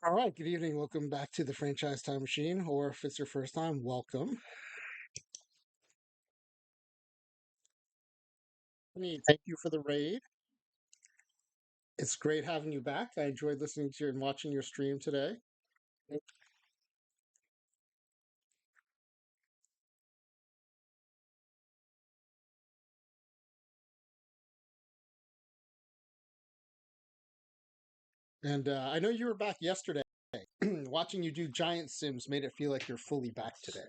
All right, good evening. Welcome back to the Franchise Time Machine, or if it's your first time, welcome. Thank you for the raid. It's great having you back. I enjoyed listening to and watching your stream today. And I know you were back yesterday. Watching you do giant sims made it feel like you're fully back today.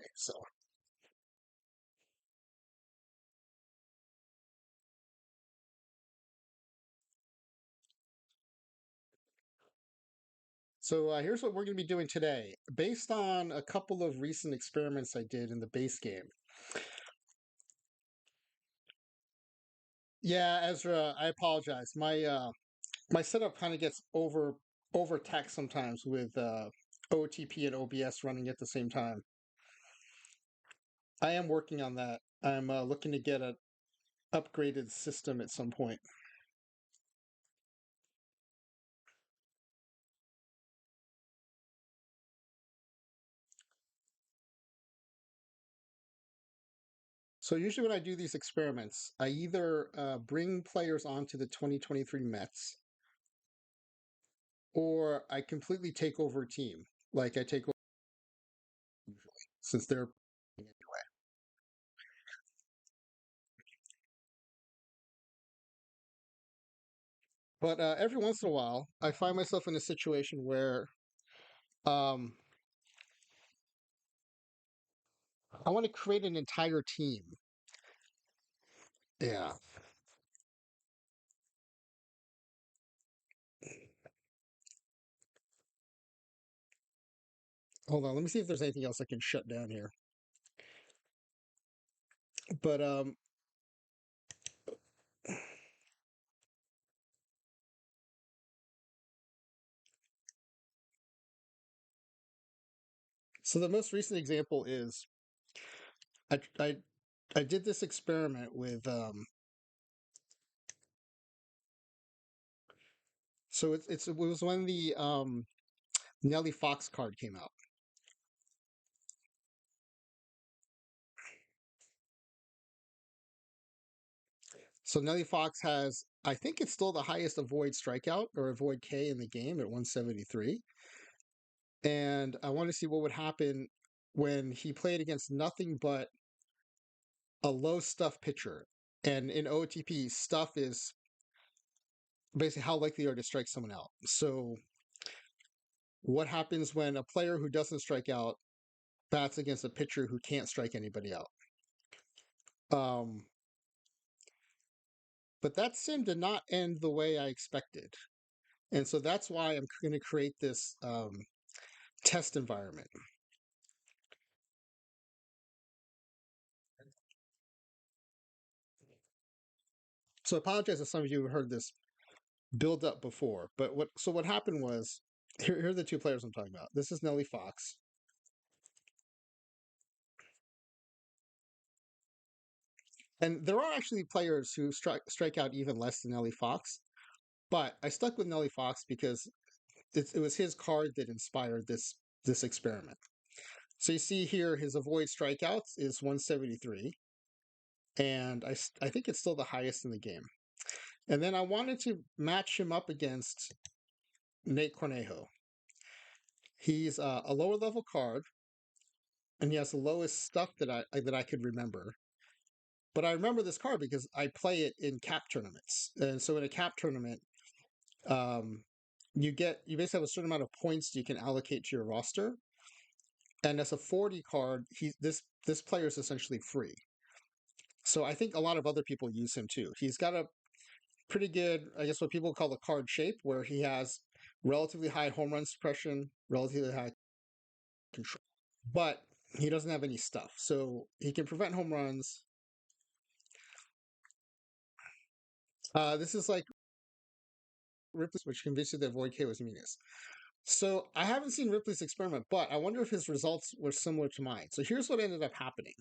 So here's what we're going to be doing today. Based on a couple of recent experiments I did in the base game. Yeah, Ezra, I apologize. My setup kind of gets overtaxed sometimes with OOTP and OBS running at the same time. I am working on that. I'm looking to get an upgraded system at some point. So usually when I do these experiments, I either bring players onto the 2023 Mets, or I completely take over a team. Like I take over usually, since they're but every once in a while, I find myself in a situation where um, I want to create an entire team. Yeah. Hold on, let me see if there's anything else I can shut down here. But so the most recent example is I I I did this experiment with so it was when the Nelly Fox card came out. So Nelly Fox has, I think it's still the highest avoid strikeout or avoid K in the game at 173. And I want to see what would happen when he played against nothing but a low stuff pitcher. And in OTP, stuff is basically how likely you are to strike someone out. So what happens when a player who doesn't strike out bats against a pitcher who can't strike anybody out? Um, but that sim did not end the way I expected. And so that's why I'm going to create this test environment. So I apologize if some of you have heard this build up before, but what happened was here are the two players I'm talking about. This is Nelly Fox. And there are actually players who strike out even less than Nelly Fox, but I stuck with Nelly Fox because it was his card that inspired this experiment. So you see here, his avoid strikeouts is 173, and I think it's still the highest in the game. And then I wanted to match him up against Nate Cornejo. He's a lower level card, and he has the lowest stuff that I could remember. But I remember this card because I play it in cap tournaments, and so in a cap tournament, um, you basically have a certain amount of points you can allocate to your roster, and as a 40 card, this player is essentially free. So I think a lot of other people use him too. He's got a pretty good, I guess, what people call the card shape, where he has relatively high home run suppression, relatively high control, but he doesn't have any stuff. So he can prevent home runs. This is like Ripley's, which convinced you that Void K was meanest. So I haven't seen Ripley's experiment, but I wonder if his results were similar to mine. So here's what ended up happening.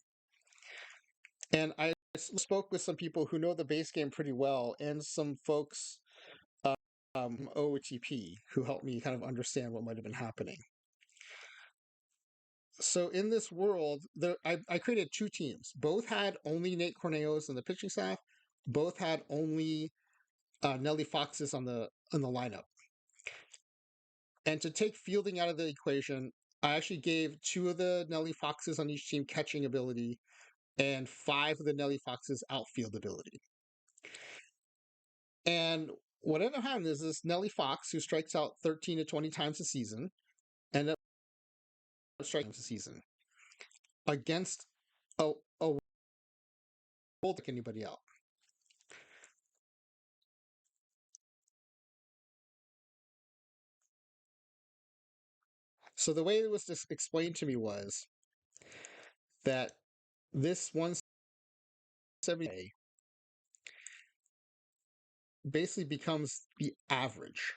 And I spoke with some people who know the base game pretty well, and some folks OOTP who helped me kind of understand what might have been happening. So in this world, I created two teams. Both had only Nate Corneos on the pitching staff. Both had only Nelly Foxes on the lineup. And to take fielding out of the equation, I actually gave two of the Nelly Foxes on each team catching ability and five of the Nelly Foxes outfield ability. And what ended up happening is this Nelly Fox, who strikes out 13 to 20 times a season, ended up striking a season against a world like anybody else. So the way it was just explained to me was that this 170 basically becomes the average.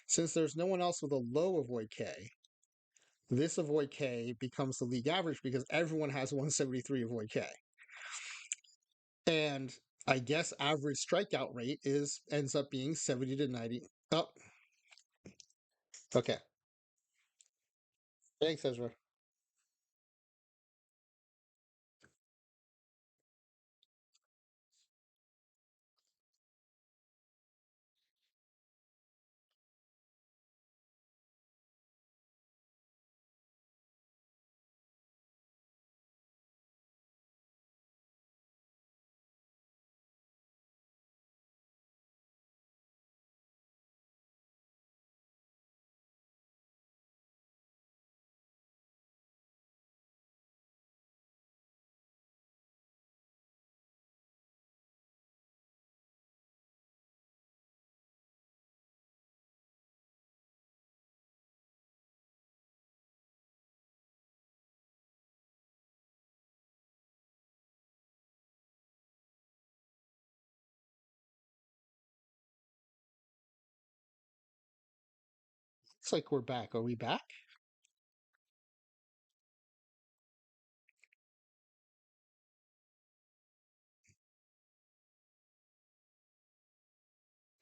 Since there's no one else with a low avoid K, this avoid K becomes the league average because everyone has 173 avoid K. And I guess average strikeout rate ends up being 70 to 90. Oh, okay. Thanks, Ezra. Looks like we're back. Are we back?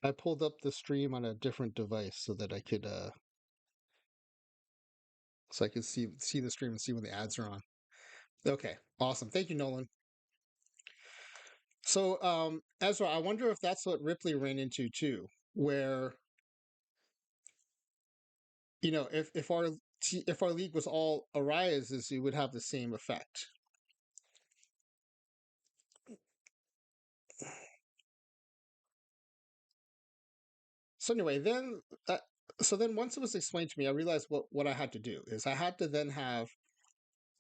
I pulled up the stream on a different device so that I could see the stream and see when the ads are on. Okay, awesome. Thank you, Nolan. So, Ezra, I wonder if that's what Ripley ran into too, where if our league was all Arias's, it would have the same effect. So anyway, then once it was explained to me, I realized what I had to do is I had to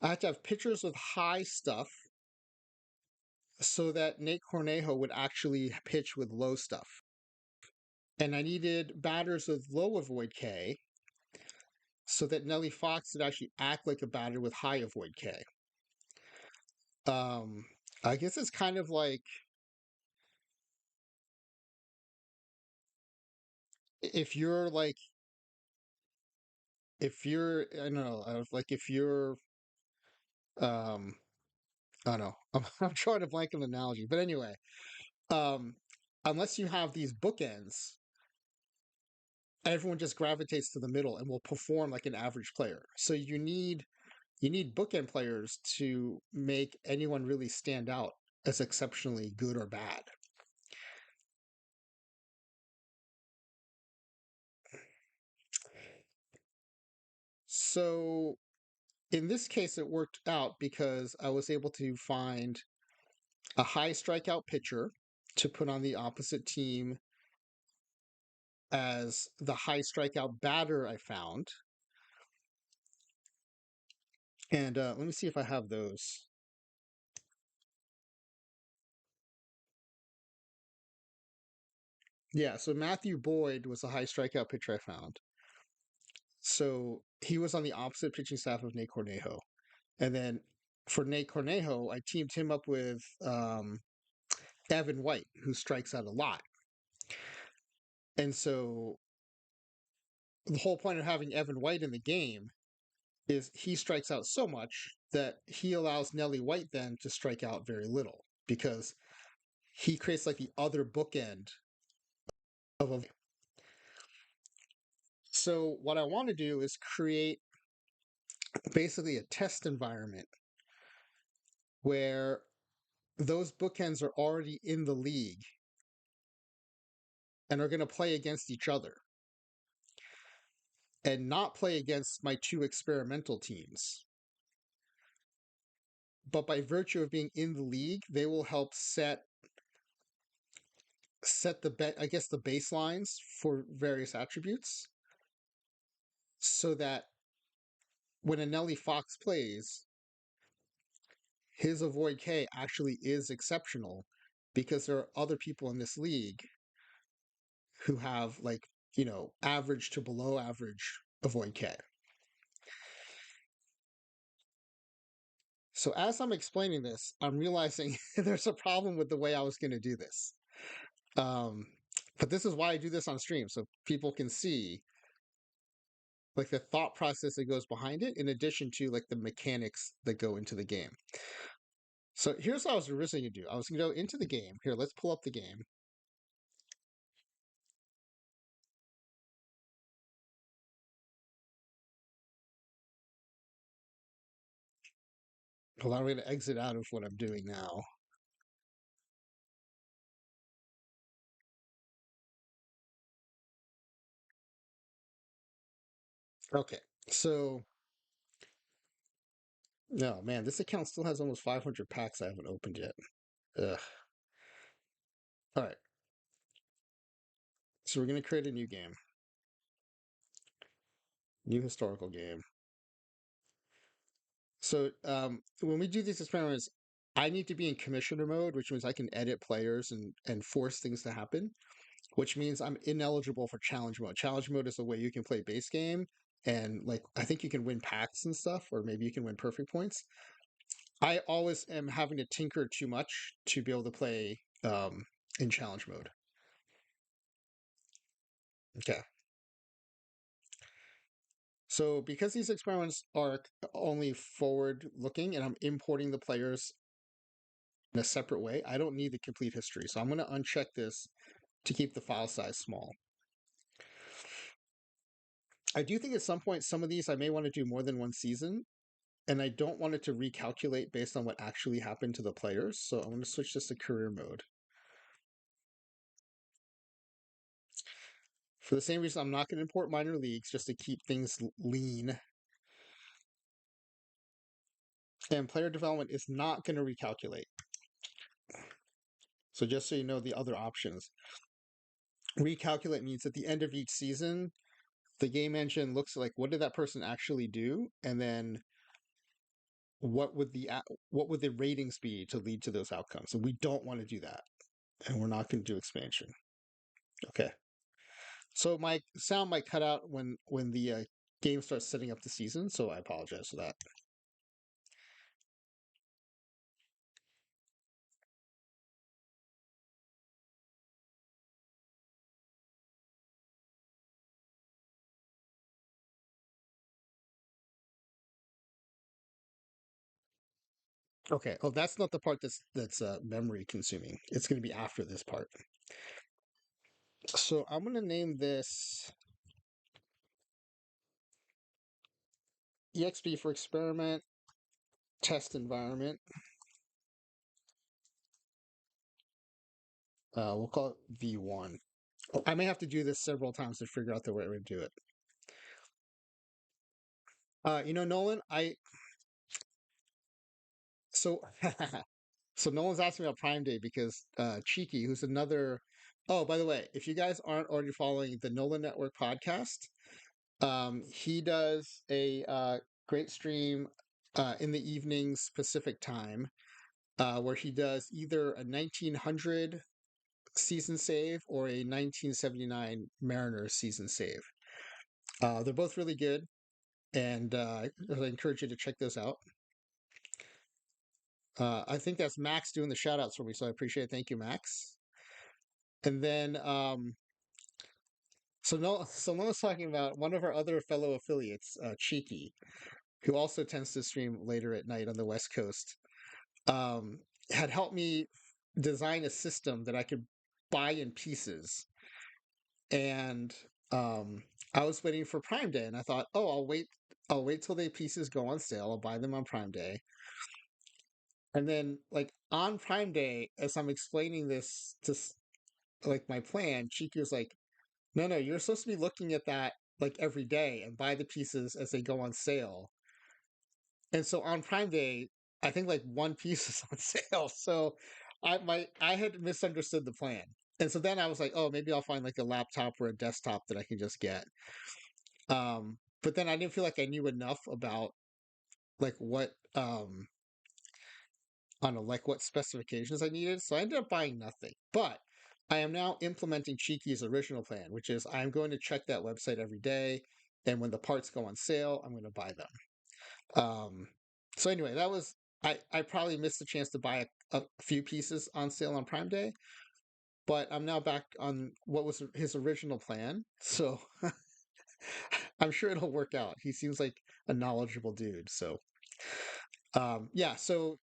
have pitchers with high stuff so that Nate Cornejo would actually pitch with low stuff. And I needed batters with low avoid K so that Nelly Fox would actually act like a batter with high avoid K. Um, I guess it's kind of like if you're like if you're I don't know like if you're um I don't know I'm trying to blank an analogy, but anyway, um, unless you have these bookends, everyone just gravitates to the middle and will perform like an average player. So you need bookend players to make anyone really stand out as exceptionally good or bad. So in this case, it worked out because I was able to find a high strikeout pitcher to put on the opposite team as the high strikeout batter I found. And let me see if I have those. Yeah, so Matthew Boyd was a high strikeout pitcher I found. So he was on the opposite pitching staff of Nate Cornejo. And then for Nate Cornejo, I teamed him up with Evan White, who strikes out a lot. And so the whole point of having Evan White in the game is he strikes out so much that he allows Nelly White then to strike out very little because he creates like the other bookend of a. So what I want to do is create basically a test environment where those bookends are already in the league and are going to play against each other and not play against my two experimental teams. But by virtue of being in the league, they will help set the I guess the baselines for various attributes so that when a Nelly Fox plays, his avoid K actually is exceptional because there are other people in this league who have like, average to below average avoid K. So as I'm explaining this, I'm realizing there's a problem with the way I was going to do this. Um, but this is why I do this on stream so people can see like the thought process that goes behind it in addition to like the mechanics that go into the game. So here's what I was originally going to do. I was going to go into the game. Here, let's pull up the game. Hold on, I'm going to exit out of what I'm doing now. Okay, so no, man, this account still has almost 500 packs I haven't opened yet. Ugh. All right, so we're going to create a new game, new historical game. So when we do these experiments, I need to be in commissioner mode, which means I can edit players and force things to happen, which means I'm ineligible for challenge mode. Challenge mode is the way you can play base game and like I think you can win packs and stuff, or maybe you can win perfect points. I always am having to tinker too much to be able to play in challenge mode. Okay. So because these experiments are only forward looking and I'm importing the players in a separate way, I don't need the complete history. So I'm going to uncheck this to keep the file size small. I do think at some point, some of these I may want to do more than one season, and I don't want it to recalculate based on what actually happened to the players. So I'm going to switch this to career mode. For the same reason, I'm not going to import minor leagues just to keep things lean. And player development is not going to recalculate. So just so you know the other options. Recalculate means at the end of each season, the game engine looks like what did that person actually do, and then what would the ratings be to lead to those outcomes. And we don't want to do that, and we're not going to do expansion. Okay. So my sound might cut out when the game starts setting up the season, so I apologize for that. Okay. Oh, that's not the part that's memory consuming. It's going to be after this part. So I'm going to name this EXP for experiment test environment. We'll call it V1. Oh, I may have to do this several times to figure out the right way to do it. Nolan, so so Nolan's asking about Prime Day because Cheeky, who's another. Oh, by the way, if you guys aren't already following the Nolan Network podcast, he does a great stream in the evenings Pacific time, where he does either a 1900 season save or a 1979 Mariners season save. They're both really good, and I encourage you to check those out. I think that's Max doing the shout outs for me, so I appreciate it. Thank you, Max. And then, so no, so Noah's talking about one of our other fellow affiliates, Cheeky. who also tends to stream later at night on the West Coast, um, had helped me design a system that I could buy in pieces. And I was waiting for Prime Day, and I thought, oh, I'll wait till the pieces go on sale. I'll buy them on Prime Day. And then, like on Prime Day, as I'm explaining this to like my plan, Chiki was like, "No, no, you're supposed to be looking at that like every day and buy the pieces as they go on sale." And so on Prime Day, I think like one piece is on sale. So I had misunderstood the plan. And so then I was like, oh, maybe I'll find like a laptop or a desktop that I can just get. But then I didn't feel like I knew enough about like what I don't know, like what specifications I needed. So I ended up buying nothing. But I am now implementing Cheeky's original plan, which is I'm going to check that website every day. And when the parts go on sale, I'm going to buy them. So anyway, I probably missed the chance to buy a few pieces on sale on Prime Day, but I'm now back on what was his original plan. So I'm sure it'll work out. He seems like a knowledgeable dude. So yeah, so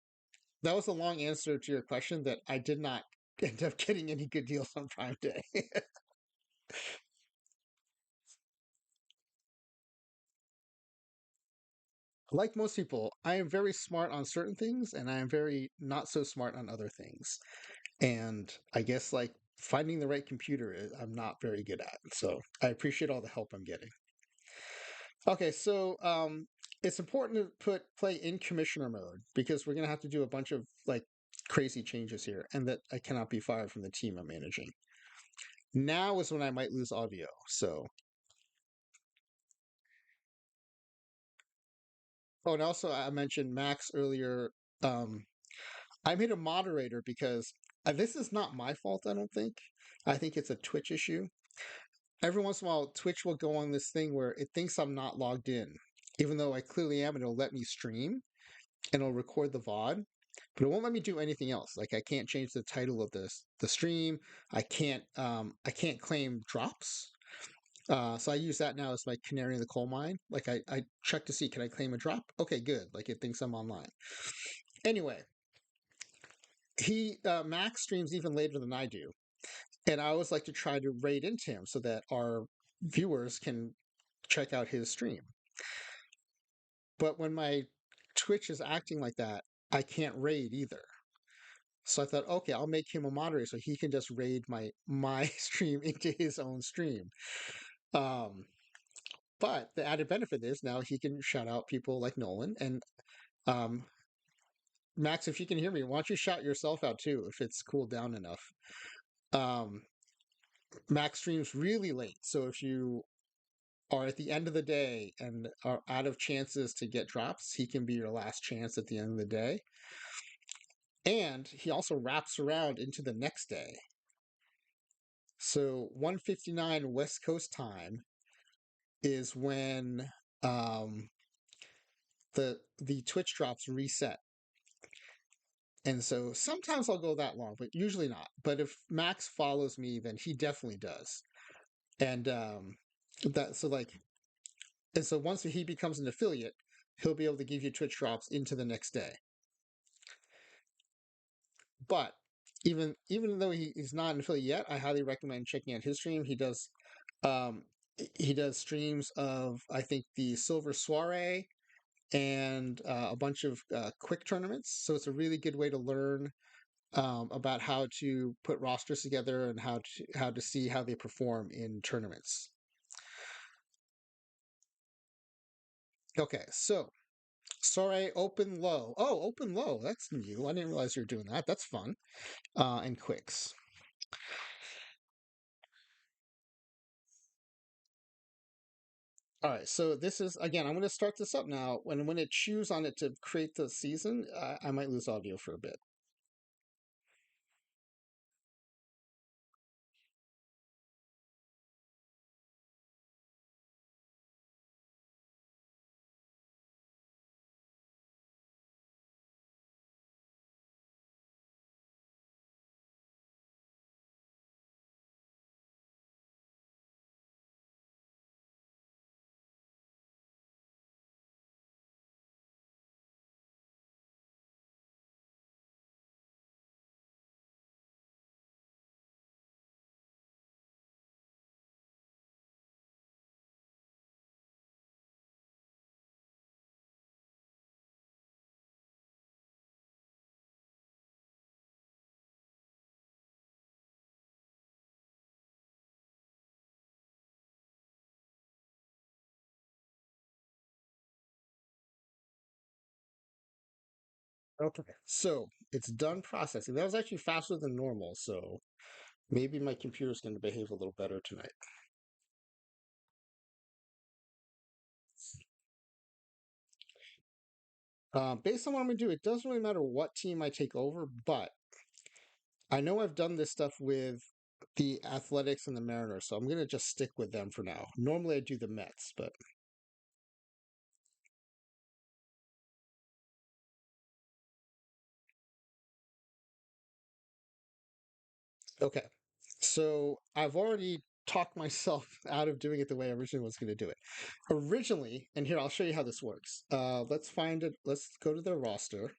that was a long answer to your question that I did not end up getting any good deals on Prime Day. Like most people, I am very smart on certain things and I am very not so smart on other things. And I guess like finding the right computer I'm not very good at. So I appreciate all the help I'm getting. Okay, so it's important to put play in commissioner mode because we're gonna have to do a bunch of like crazy changes here, and that I cannot be fired from the team I'm managing. Now is when I might lose audio. So oh, and also I mentioned Max earlier. Um, I made a moderator because this is not my fault. I don't think. I think it's a Twitch issue. Every once in a while, Twitch will go on this thing where it thinks I'm not logged in, even though I clearly am, and it'll let me stream and it'll record the VOD, but it won't let me do anything else. Like I can't change the title of the stream. I can't claim drops. So I use that now as my canary in the coal mine. Like I check to see, can I claim a drop? Okay, good. Like it thinks I'm online. Anyway, he Max streams even later than I do, and I always like to try to raid into him so that our viewers can check out his stream. But when my Twitch is acting like that, I can't raid either. So I thought, okay, I'll make him a moderator so he can just raid my stream into his own stream. Um, but the added benefit is now he can shout out people like Nolan and um, Max. If you can hear me, why don't you shout yourself out too if it's cooled down enough? Um, Max streams really late, so if you are at the end of the day and are out of chances to get drops, he can be your last chance at the end of the day. And he also wraps around into the next day. So 1:59 West Coast time is when um, the Twitch drops reset. And so sometimes I'll go that long, but usually not. But if Max follows me, then he definitely does. And that so like and so once he becomes an affiliate, he'll be able to give you Twitch drops into the next day. But even though he's not an affiliate yet, I highly recommend checking out his stream. Um he does streams of I think the Silver Soiree and a bunch of quick tournaments. So it's a really good way to learn about how to put rosters together and how to see how they perform in tournaments. Okay, so sorry, open low. Oh, open low. That's new. I didn't realize you were doing that. That's fun. And quicks. All right, so this is again. I'm going to start this up now. When it chews on it to create the season, I might lose audio for a bit. Okay. So it's done processing. That was actually faster than normal. So maybe my computer's going to behave a little better tonight. Based on what I'm going to do, it doesn't really matter what team I take over, but I know I've done this stuff with the Athletics and the Mariners, so I'm going to just stick with them for now. Normally I do the Mets, but okay. So I've already talked myself out of doing it the way I originally was going to do it. Originally, and here I'll show you how this works. Let's find it. Let's go to their roster.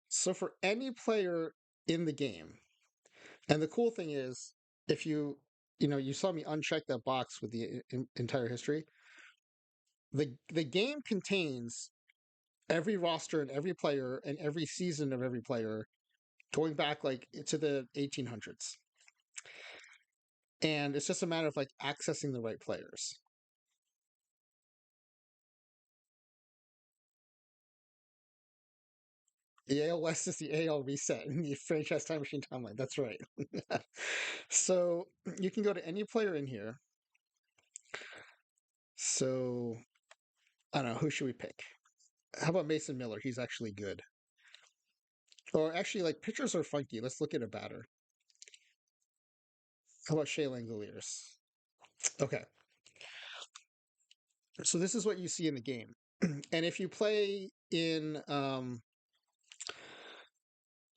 So for any player in the game, and the cool thing is, if you saw me uncheck that box with the entire history. The game contains every roster and every player and every season of every player going back like to the 1800s. And it's just a matter of like accessing the right players. The AL West is the AL reset in the franchise time machine timeline. That's right. So you can go to any player in here. So I don't know, who should we pick? How about Mason Miller? He's actually good. Or actually, like pitchers are funky. Let's look at a batter. How about Shea Langoliers? Okay, so this is what you see in the game. And if you play in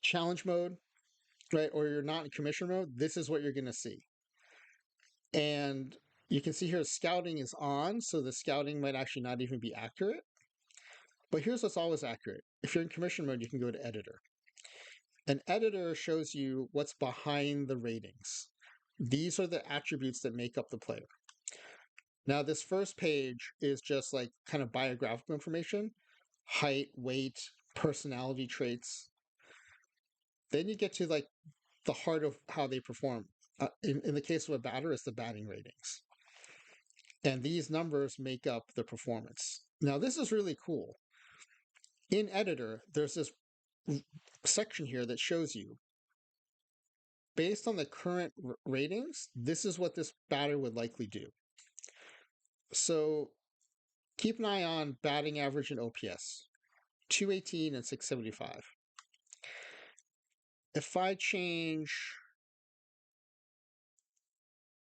challenge mode, right, or you're not in commission mode, this is what you're going to see. And you can see here scouting is on, so the scouting might actually not even be accurate. But here's what's always accurate. If you're in commission mode, you can go to editor. An editor shows you what's behind the ratings. These are the attributes that make up the player. Now, this first page is just like kind of biographical information, height, weight, personality traits. Then you get to like the heart of how they perform. In the case of a batter, it's the batting ratings. And these numbers make up the performance. Now, this is really cool. In Editor, there's this section here that shows you, based on the current ratings, this is what this batter would likely do. So keep an eye on batting average and OPS, 218 and 675. If I change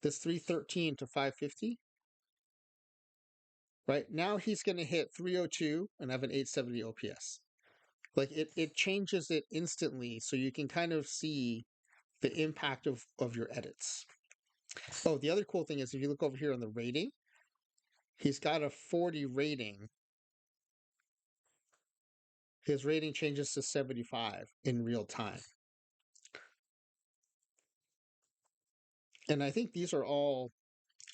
this 313 to 550, right now he's going to hit 302 and have an 870 OPS. Like it changes it instantly, so you can kind of see the impact of your edits. Oh, the other cool thing is if you look over here on the rating, he's got a 40 rating. His rating changes to 75 in real time. And I think these are all,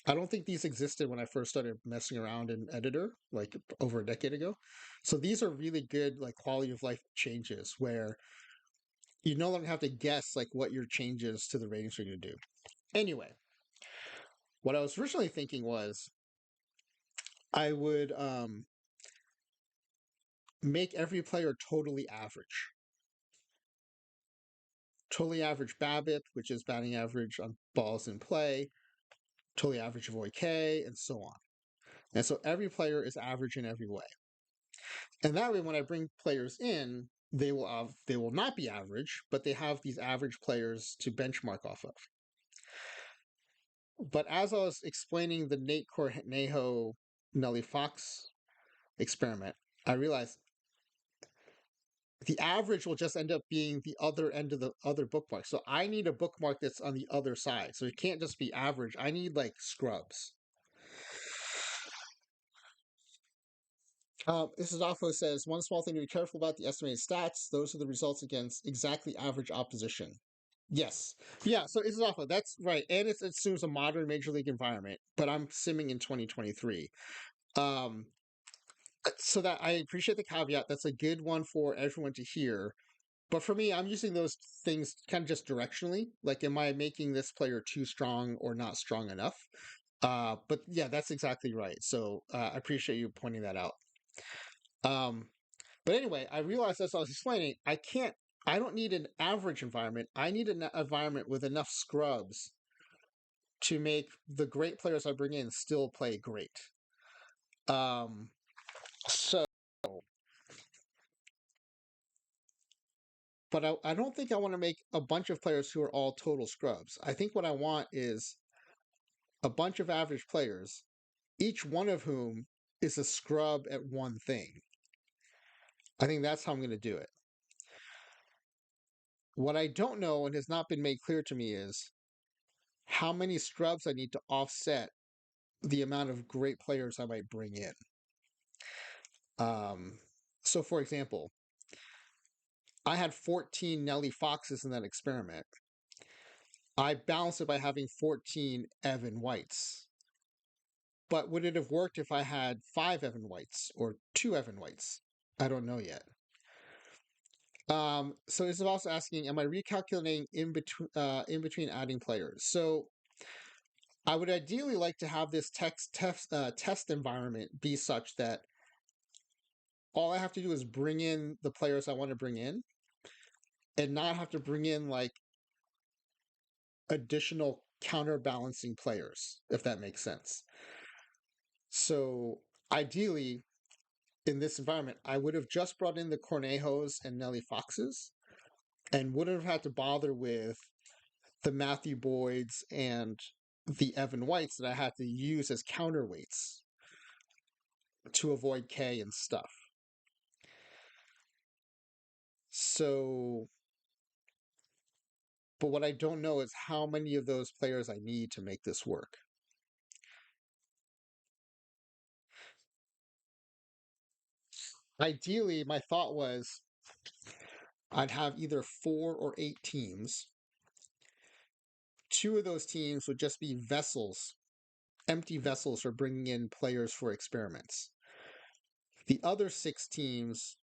I don't think these existed when I first started messing around in editor like over a decade ago. So these are really good like quality of life changes where you no longer have to guess like what your changes to the ratings are going to do. Anyway, what I was originally thinking was I would make every player totally average. Totally average BABIP, which is batting average on balls in play, totally average avoid K, and so on. And so every player is average in every way. And that way, when I bring players in, they will not be average, but they have these average players to benchmark off of. But as I was explaining the Nate Cornejo Nelly Fox experiment, I realized the average will just end up being the other end of the other bookmark. So I need a bookmark that's on the other side. So it can't just be average. I need like scrubs. This is also says one small thing to be careful about the estimated stats. Those are the results against exactly average opposition. Yes. Yeah. So this is awful. That's right. And it assumes a modern major league environment, but I'm simming in 2023. Um, so that I appreciate the caveat. That's a good one for everyone to hear. But for me, I'm using those things kind of just directionally. Like, am I making this player too strong or not strong enough? But yeah, that's exactly right. So I appreciate you pointing that out. Um, but anyway, I realized as I was explaining, I don't need an average environment. I need an environment with enough scrubs to make the great players I bring in still play great. Um, so, but I don't think I want to make a bunch of players who are all total scrubs. I think what I want is a bunch of average players, each one of whom is a scrub at one thing. I think that's how I'm going to do it. What I don't know and has not been made clear to me is how many scrubs I need to offset the amount of great players I might bring in. Um, so, for example, I had 14 Nelly Foxes in that experiment. I balanced it by having 14 Evan Whites. But would it have worked if I had 5 Evan Whites or 2 Evan Whites? I don't know yet. So it's also asking, am I recalculating in between adding players? So I would ideally like to have this test environment be such that all I have to do is bring in the players I want to bring in and not have to bring in like additional counterbalancing players, if that makes sense. So ideally, in this environment, I would have just brought in the Cornejos and Nelly Foxes and wouldn't have had to bother with the Matthew Boyds and the Evan Whites that I had to use as counterweights to avoid K and stuff. So, but what I don't know is how many of those players I need to make this work. Ideally, my thought was I'd have either 4 or 8 teams. 2 of those teams would just be vessels, empty vessels for bringing in players for experiments. The other 6 teams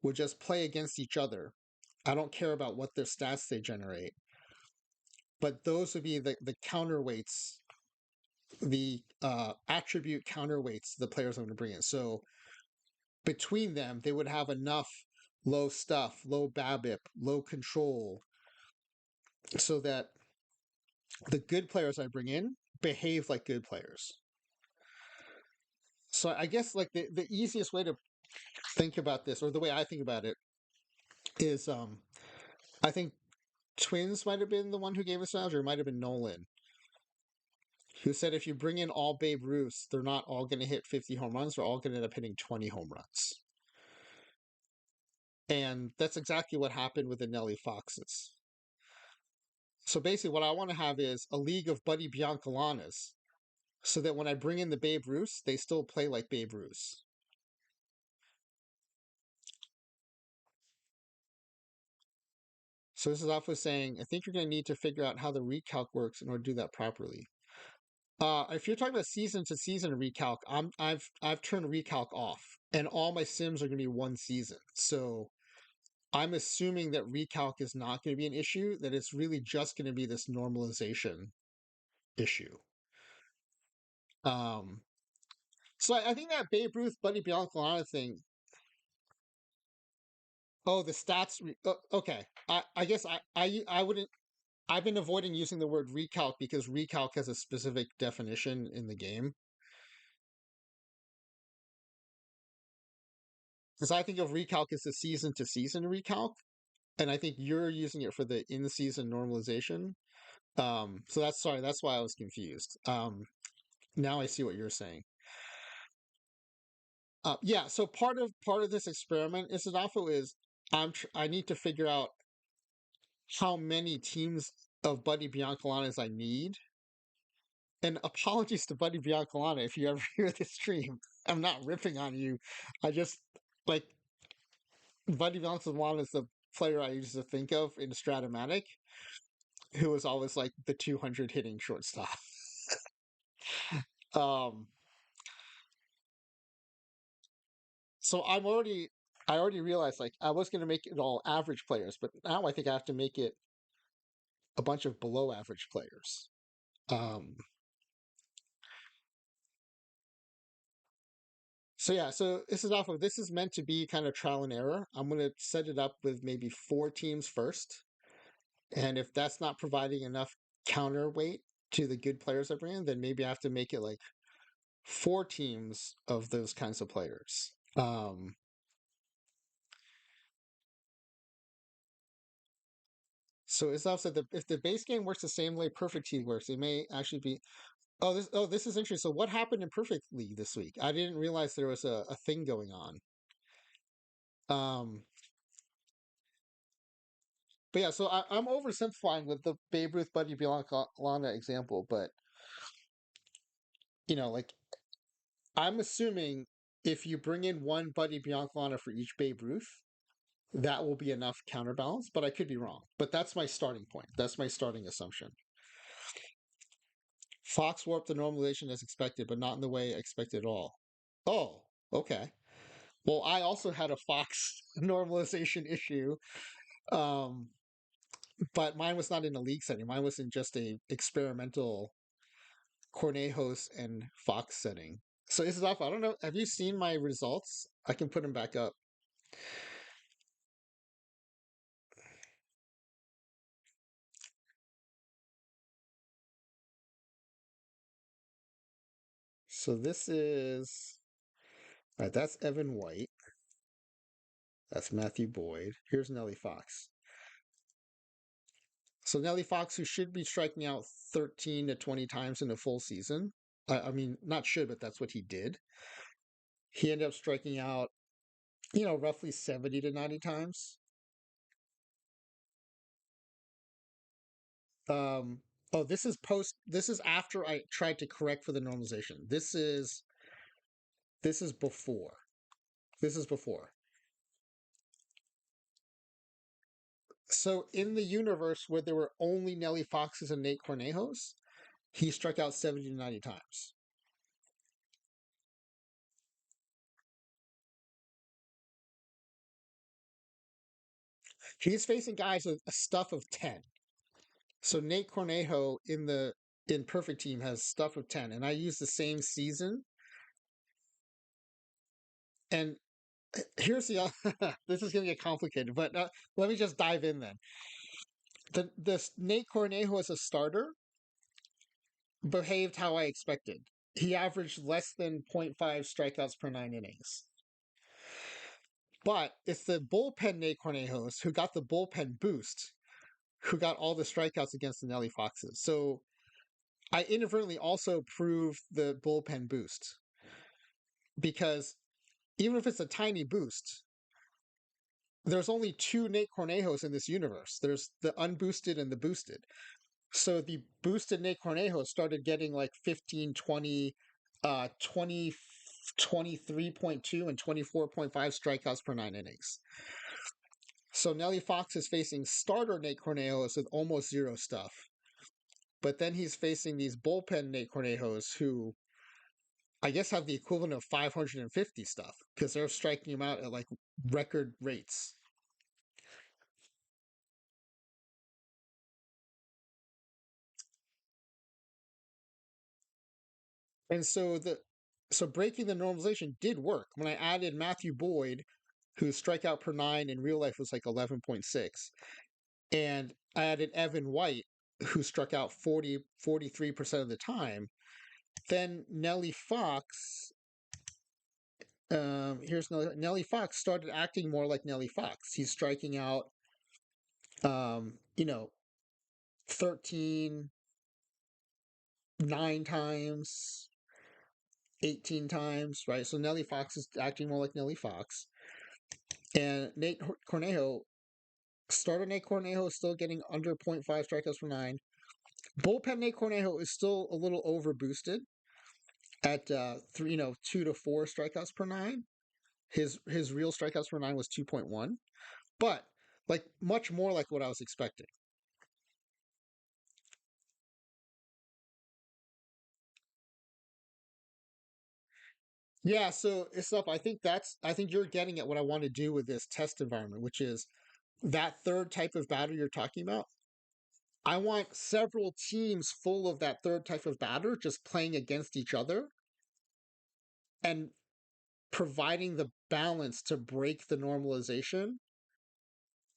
would just play against each other. I don't care about what their stats they generate, but those would be the counterweights, the attribute counterweights, the players I'm going to bring in. So between them, they would have enough low stuff, low BABIP, low control, so that the good players I bring in behave like good players. So I guess like the easiest way to think about this, or the way I think about it, is I think Twins might have been the one who gave us knowledge, or it might have been Nolan, who said if you bring in all Babe Ruths, they're not all going to hit 50 home runs. They're all going to end up hitting 20 home runs. And that's exactly what happened with the Nelly Foxes. So basically, what I want to have is a league of Buddy Biancalanas, so that when I bring in the Babe Ruths, they still play like Babe Ruths. So this is off with saying, I think you're going to need to figure out how the recalc works in order to do that properly. If you're talking about season to season recalc, I've turned recalc off, and all my sims are going to be one season. So I'm assuming that recalc is not going to be an issue. That it's really just going to be this normalization issue. Um, so I think that Babe Ruth, Buddy Biancalana thing. Oh, the stats. Okay, I guess I wouldn't. I've been avoiding using the word recalc because recalc has a specific definition in the game. Because I think of recalc as a season to season recalc, and I think you're using it for the in season normalization. So that's sorry, that's why I was confused. Now I see what you're saying. Yeah, so part of this experiment is Adolfo is I need to figure out how many teams of Buddy Biancalanas I need. And apologies to Buddy Biancalana if you ever hear this stream. I'm not ripping on you. I just like Buddy Biancalana is the player I used to think of in Stratomatic, who was always like the 200 hitting shortstop. Um, so I already realized like I was going to make it all average players, but now I think I have to make it a bunch of below average players. Um, So yeah, so this is off of this is meant to be kind of trial and error. I'm gonna set it up with maybe four teams first, and if that's not providing enough counterweight to the good players I bring in, then maybe I have to make it like four teams of those kinds of players. So it's also the if the base game works the same way Perfect Team works, it may actually be. Oh, this is interesting. So what happened in Perfect League this week? I didn't realize there was a thing going on. Um, but yeah, so I'm oversimplifying with the Babe Ruth Buddy Bianca example, but like I'm assuming if you bring in one Buddy Biancalana for each Babe Ruth, that will be enough counterbalance. But I could be wrong. But that's my starting point. That's my starting assumption. Fox warped the normalization as expected, but not in the way expected at all. Oh, okay. Well, I also had a Fox normalization issue, um, but mine was not in a league setting. Mine was in just a experimental Cornejos and Fox setting. So this is off. I don't know. Have you seen my results? I can put them back up. So this is all right. That's Evan White. That's Matthew Boyd. Here's Nellie Fox. So Nellie Fox, who should be striking out 13 to 20 times in a full season. I mean, not should, but that's what he did. He ended up striking out, roughly 70 to 90 times. Um, oh, this is after I tried to correct for the normalization. This is before. This is before. So in the universe where there were only Nelly Foxes and Nate Cornejos, he struck out 70 to 90 times. He's facing guys with a stuff of 10. So Nate Cornejo in Perfect Team has stuff of 10, and I use the same season. And here's the this is going to get complicated, but let me just dive in then. This Nate Cornejo as a starter behaved how I expected. He averaged less than zero point 0.5 strikeouts per 9 innings. But it's the bullpen Nate Cornejos who got the bullpen boost, who got all the strikeouts against the Nelly Foxes. So I inadvertently also proved the bullpen boost because even if it's a tiny boost, there's only two Nate Cornejos in this universe. There's the unboosted and the boosted. So the boosted Nate Cornejo started getting like 15, 20, 20, 23.2 and 24.5 strikeouts per 9 innings. So Nelly Fox is facing starter Nate Cornejos with almost zero stuff. But then he's facing these bullpen Nate Cornejos who I guess have the equivalent of 550 stuff because they're striking him out at like record rates. And so breaking the normalization did work. When I added Matthew Boyd, whose strikeout per nine in real life was like 11.6, and I added Evan White, who struck out 43% of the time, then Nellie Fox, here's Nellie Fox started acting more like Nellie Fox. He's striking out, um, you know, 13, 9 times, 18 times, right? So Nellie Fox is acting more like Nellie Fox. And Cornejo, starter Nate Cornejo is still getting under zero point 0.5 strikeouts per nine. Bullpen Nate Cornejo is still a little over boosted at 2 to 4 strikeouts per nine. His real strikeouts per nine was 2.1, but like much more like what I was expecting. Yeah, so it's up. I think you're getting at what I want to do with this test environment, which is that third type of batter you're talking about. I want several teams full of that third type of batter just playing against each other. And providing the balance to break the normalization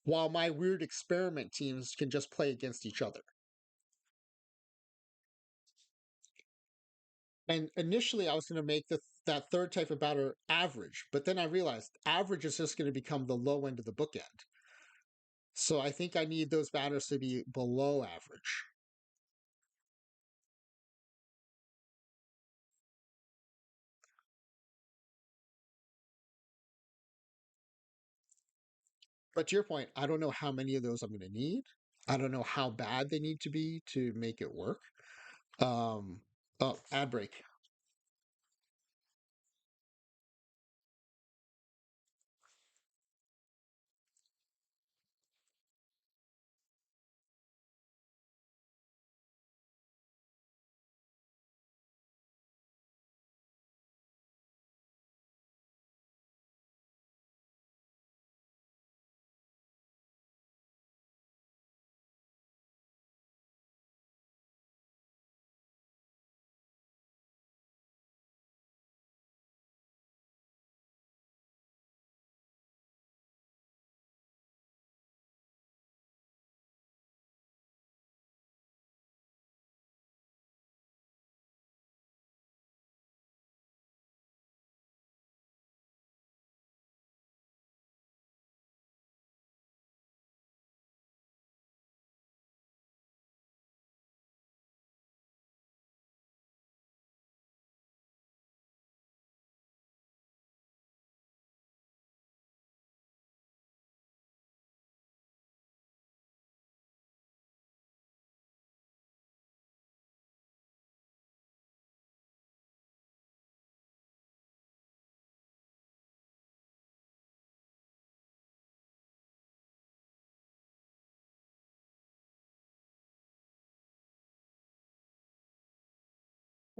while my weird experiment teams can just play against each other. And initially, I was going to make that third type of batter average, but then I realized average is just going to become the low end of the bookend. So I think I need those batters to be below average. But to your point, I don't know how many of those I'm going to need. I don't know how bad they need to be to make it work. Um, oh, ad break.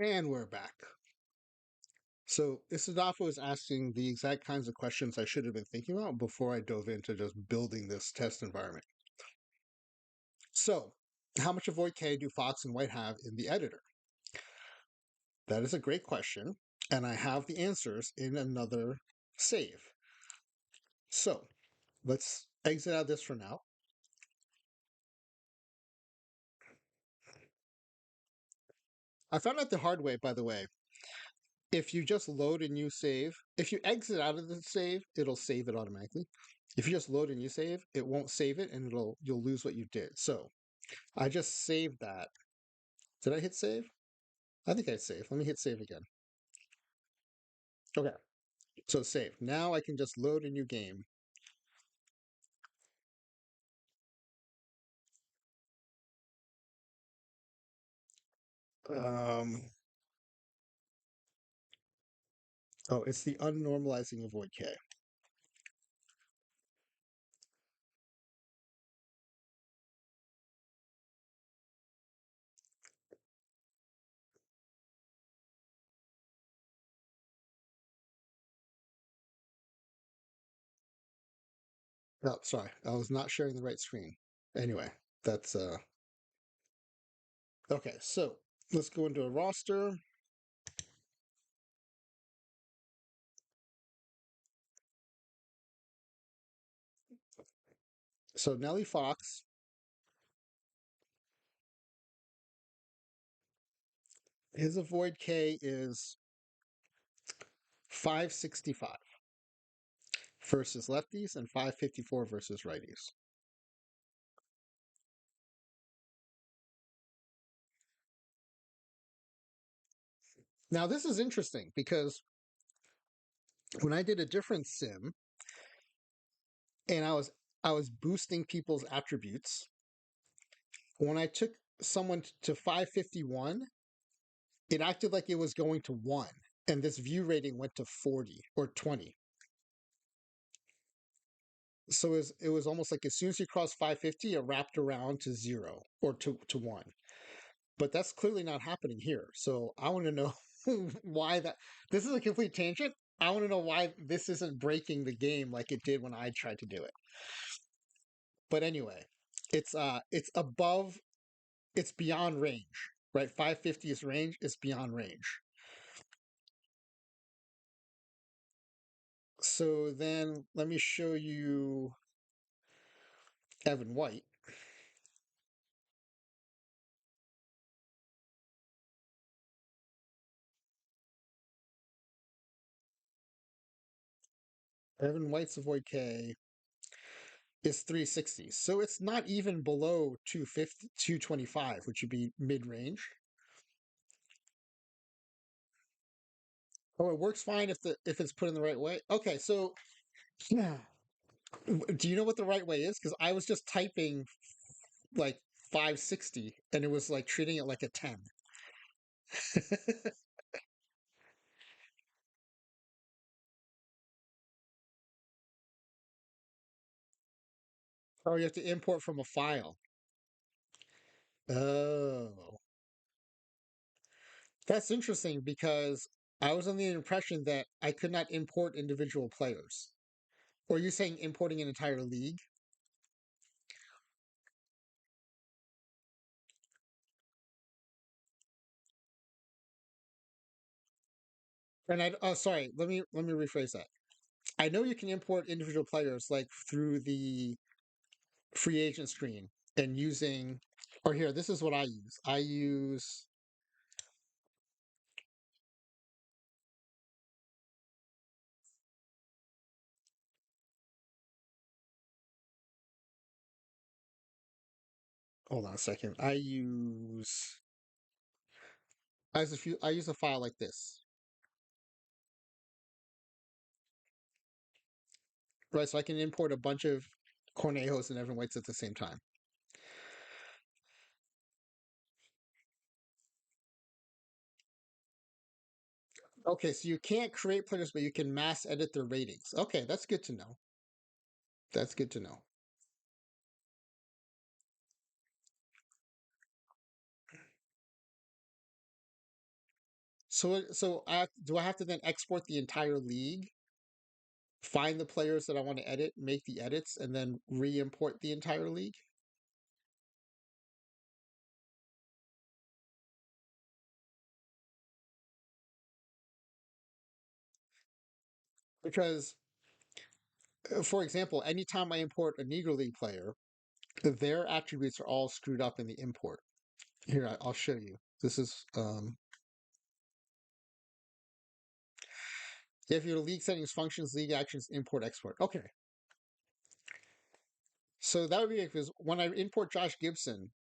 And we're back. So Isadafo is asking the exact kinds of questions I should have been thinking about before I dove into just building this test environment. So, how much avoid K do Fox and White have in the editor? That is a great question, and I have the answers in another save. So, let's exit out this for now. I found out the hard way, by the way. If you just load a new save, if you exit out of the save, it'll save it automatically. If you just load a new save, it won't save it and you'll lose what you did. So I just saved that. Did I hit save? I think I saved. Let me hit save again. Okay. So save. Now I can just load a new game. Um, oh, it's the unnormalizing of void K. Oh, sorry. I was not sharing the right screen. Anyway, that's okay. So let's go into a roster. So Nelly Fox, his avoid K is 565 versus lefties and 554 versus righties. Now this is interesting because when I did a different sim and I was boosting people's attributes, when I took someone to 551, it acted like it was going to 1 and this view rating went to 40 or 20. So it was almost like as soon as you crossed 550, it wrapped around to 0 or to 1. But that's clearly not happening here. So I want to know why that. This is a complete tangent. I want to know why this isn't breaking the game like it did when I tried to do it. But anyway, it's above, it's beyond range, right? 550 is range, it's beyond range. So then let me show you Evan White. Evan White's avoid K is 360. So it's not even below 250, 225, which would be mid range. Oh, it works fine if it's put in the right way. Okay, so yeah. Do you know what the right way is? Because I was just typing like 560 and it was like treating it like a 10. Oh, you have to import from a file. Oh, that's interesting because I was under the impression that I could not import individual players. Or are you saying importing an entire league? And oh, sorry, let me rephrase that. I know you can import individual players like through the free agent screen and using, or here, this is what I use. I use, hold on a second. I use a file like this, right? So I can import a bunch of Cornejos and Evan Whites at the same time. Okay, so you can't create players, but you can mass edit their ratings. Okay, that's good to know. That's good to know. So do I have to then export the entire league, find the players that I want to edit, make the edits, and then re-import the entire league? Because, for example, anytime I import a Negro League player, their attributes are all screwed up in the import. Here, I'll show you. This is if your league settings, functions, league actions, import, export. Okay, so that would be because when I import Josh Gibson,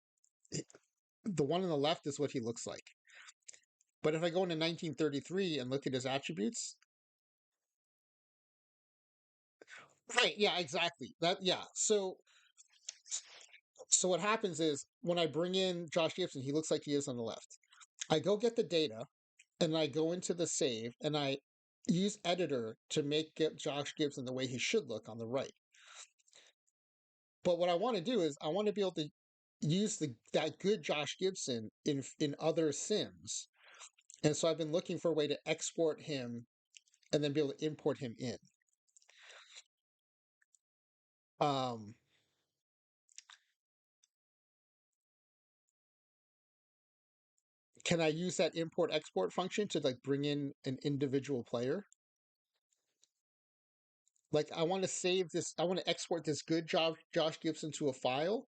the one on the left is what he looks like. But if I go into 1933 and look at his attributes, right? Yeah, exactly. Yeah. So what happens is when I bring in Josh Gibson, he looks like he is on the left. I go get the data and I go into the save and I use editor to make get Josh Gibson the way he should look on the right. But what I want to do is I want to be able to use that good Josh Gibson in other sims. And so I've been looking for a way to export him and then be able to import him in. Um, can I use that import export function to like bring in an individual player? Like I want to save this, I want to export this good Josh Gibson to a file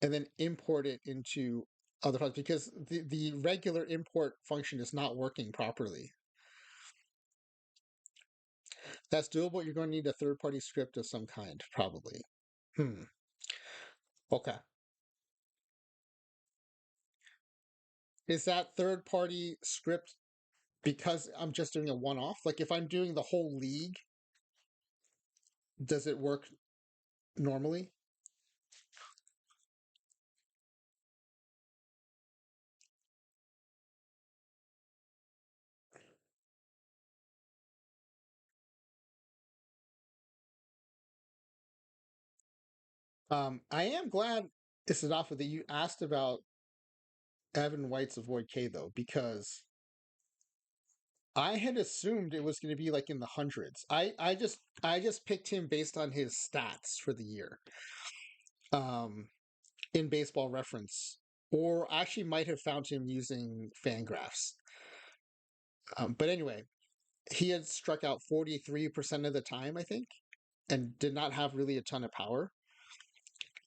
and then import it into other files because the regular import function is not working properly. That's doable. You're going to need a third party script of some kind, probably. Hmm. Okay. Is that third party script because I'm just doing a one off? Like if I'm doing the whole league, does it work normally? I am glad this is off with that you asked about Evan White's avoid K though, because I had assumed it was going to be like in the hundreds. I just picked him based on his stats for the year. Um, in Baseball Reference, or actually might have found him using Fangraphs. But anyway, he had struck out 43% of the time, I think, and did not have really a ton of power.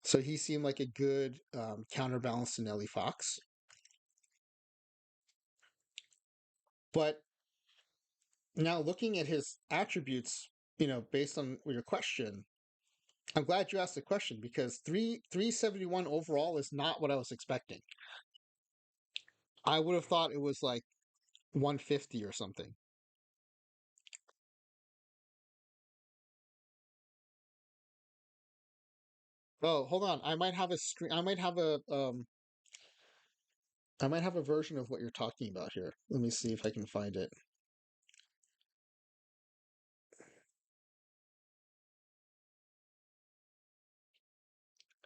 So he seemed like a good counterbalance to Nelly Fox. But now looking at his attributes, based on your question, I'm glad you asked the question because 371 overall is not what I was expecting. I would have thought it was like 150 or something. Oh, hold on. I might have a screen. I might have a version of what you're talking about here. Let me see if I can find it.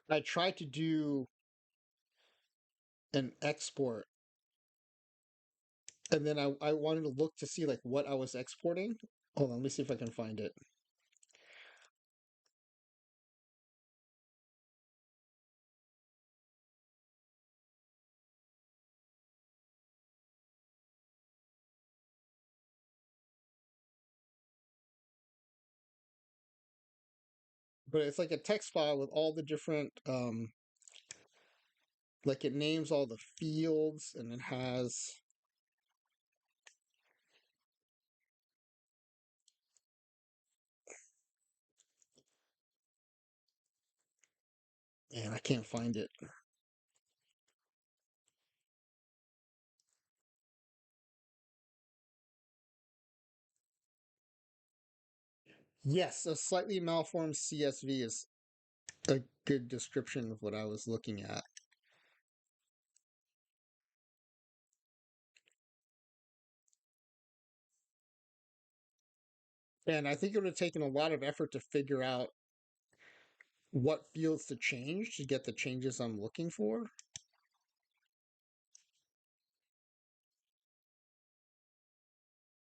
I tried to do an export, and then I wanted to look to see like what I was exporting. Hold on, let me see if I can find it. But it's like a text file with all the different like it names all the fields and it has and I can't find it. Yes, a slightly malformed CSV is a good description of what I was looking at. And I think it would have taken a lot of effort to figure out what fields to change to get the changes I'm looking for.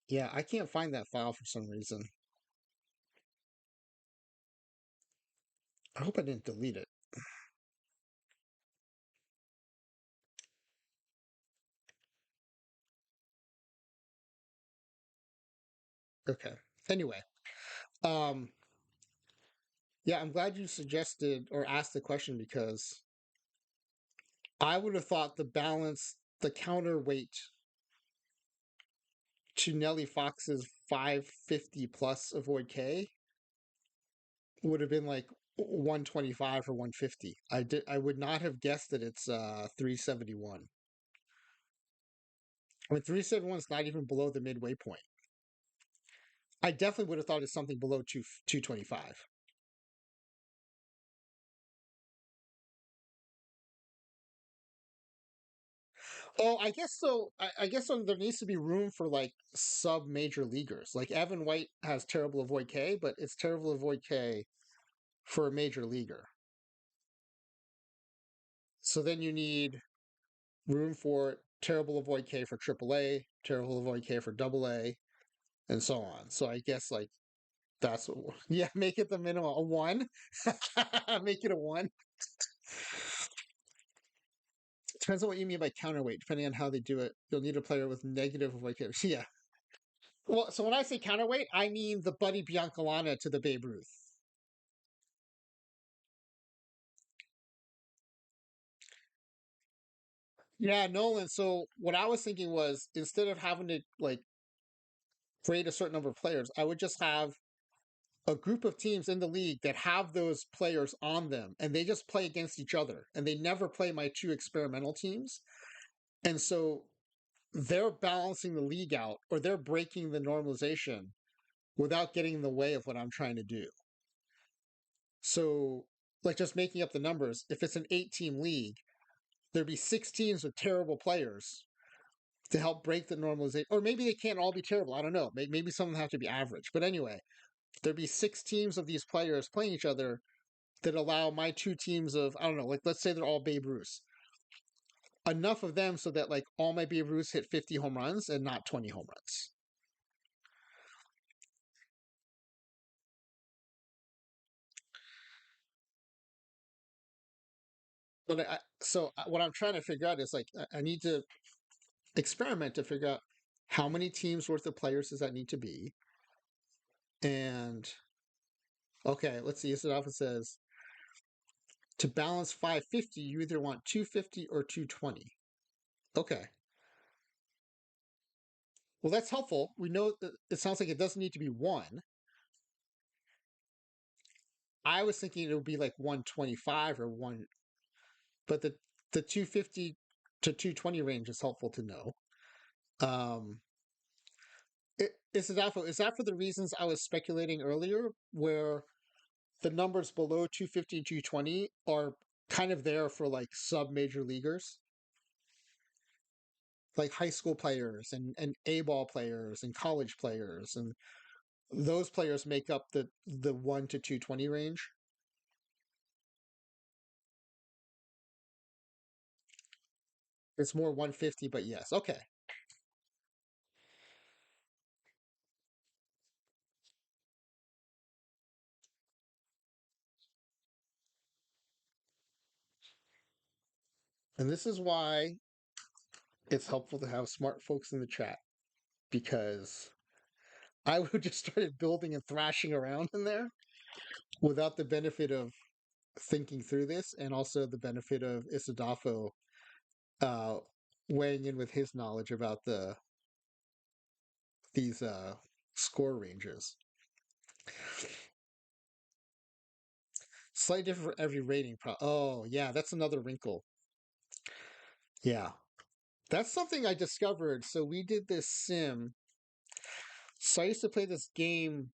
Yeah, I can't find that file for some reason. I hope I didn't delete it. Okay. Anyway, um, yeah, I'm glad you suggested or asked the question because I would have thought the counterweight to Nelly Fox's 550 plus avoid K would have been like 125 or 150. I would not have guessed that it's 371. I mean 371 is not even below the midway point. I definitely would have thought it's something below 225. Oh, I guess so. I guess so there needs to be room for like sub major leaguers. Like Evan White has terrible avoid K, but it's terrible avoid K for a major leaguer. So then you need room for terrible avoid K for AAA, terrible avoid K for AA, and so on. So I guess like that's what, yeah, make it the minimum a one. Make it a one. Depends on what you mean by counterweight. Depending on how they do it, you'll need a player with negative avoid K. Yeah. Well, so when I say counterweight, I mean the Buddy Biancalana to the Babe Ruth. Yeah, Nolan. So what I was thinking was instead of having to like create a certain number of players, I would just have a group of teams in the league that have those players on them and they just play against each other and they never play my two experimental teams. And so they're balancing the league out or they're breaking the normalization without getting in the way of what I'm trying to do. So, like just making up the numbers, if it's an 8 team league, there'd be 6 teams with terrible players to help break the normalization. Or maybe they can't all be terrible. I don't know. Maybe some of them have to be average. But anyway, there'd be 6 teams of these players playing each other that allow my 2 teams of, I don't know, like let's say they're all Babe Ruth. Enough of them so that like all my Babe Ruths hit 50 home runs and not 20 home runs. But so what I'm trying to figure out is like I need to experiment to figure out How many teams worth of players does that need to be? And okay, let's see. It often says to balance 550, you either want 250 or 220. Okay. Well, that's helpful. We know that it sounds like it doesn't need to be one. I was thinking it would be like 125 or one, but the 250 to 220 range is helpful to know. Um, is that for the reasons I was speculating earlier, where the numbers below 250 and 220 are kind of there for like sub major leaguers, like high school players and A ball players and college players, and those players make up the 1 to 220 range. It's more 150, but yes, okay. And this is why it's helpful to have smart folks in the chat, because I would just started building and thrashing around in there without the benefit of thinking through this, and also the benefit of Isadafo uh, weighing in with his knowledge about these score ranges. Slightly different for every rating. Oh, yeah, that's another wrinkle. Yeah, that's something I discovered. So we did this sim. So I used to play this game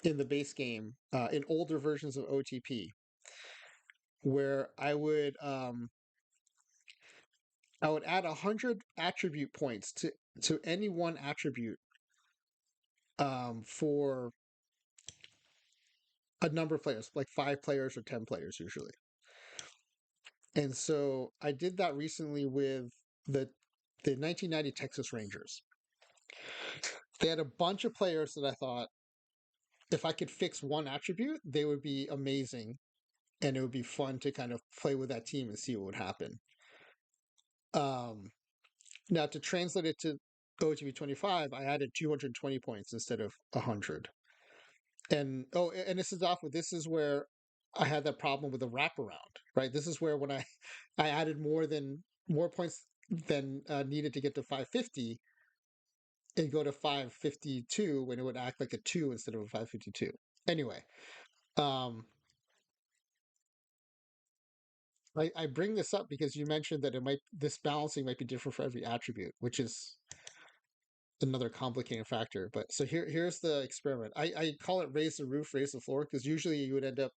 in the base game in older versions of OTP, where I would add 100 attribute points to any one attribute for a number of players, like 5 players or 10 players usually. And so I did that recently with the the 1990 Texas Rangers. They had a bunch of players that I thought if I could fix one attribute, they would be amazing, and it would be fun to kind of play with that team and see what would happen. Um, Now to translate it to OGB 25, I added 220 points instead of 100. And and this is off with this is where I had that problem with the wraparound, right? This is where when I added more points than needed to get to 550 and go to 552 when it would act like a 2 instead of a 552. Anyway, um, I bring this up because you mentioned that this balancing might be different for every attribute, which is another complicating factor. But so here's the experiment. I call it raise the roof, raise the floor, because usually you would end up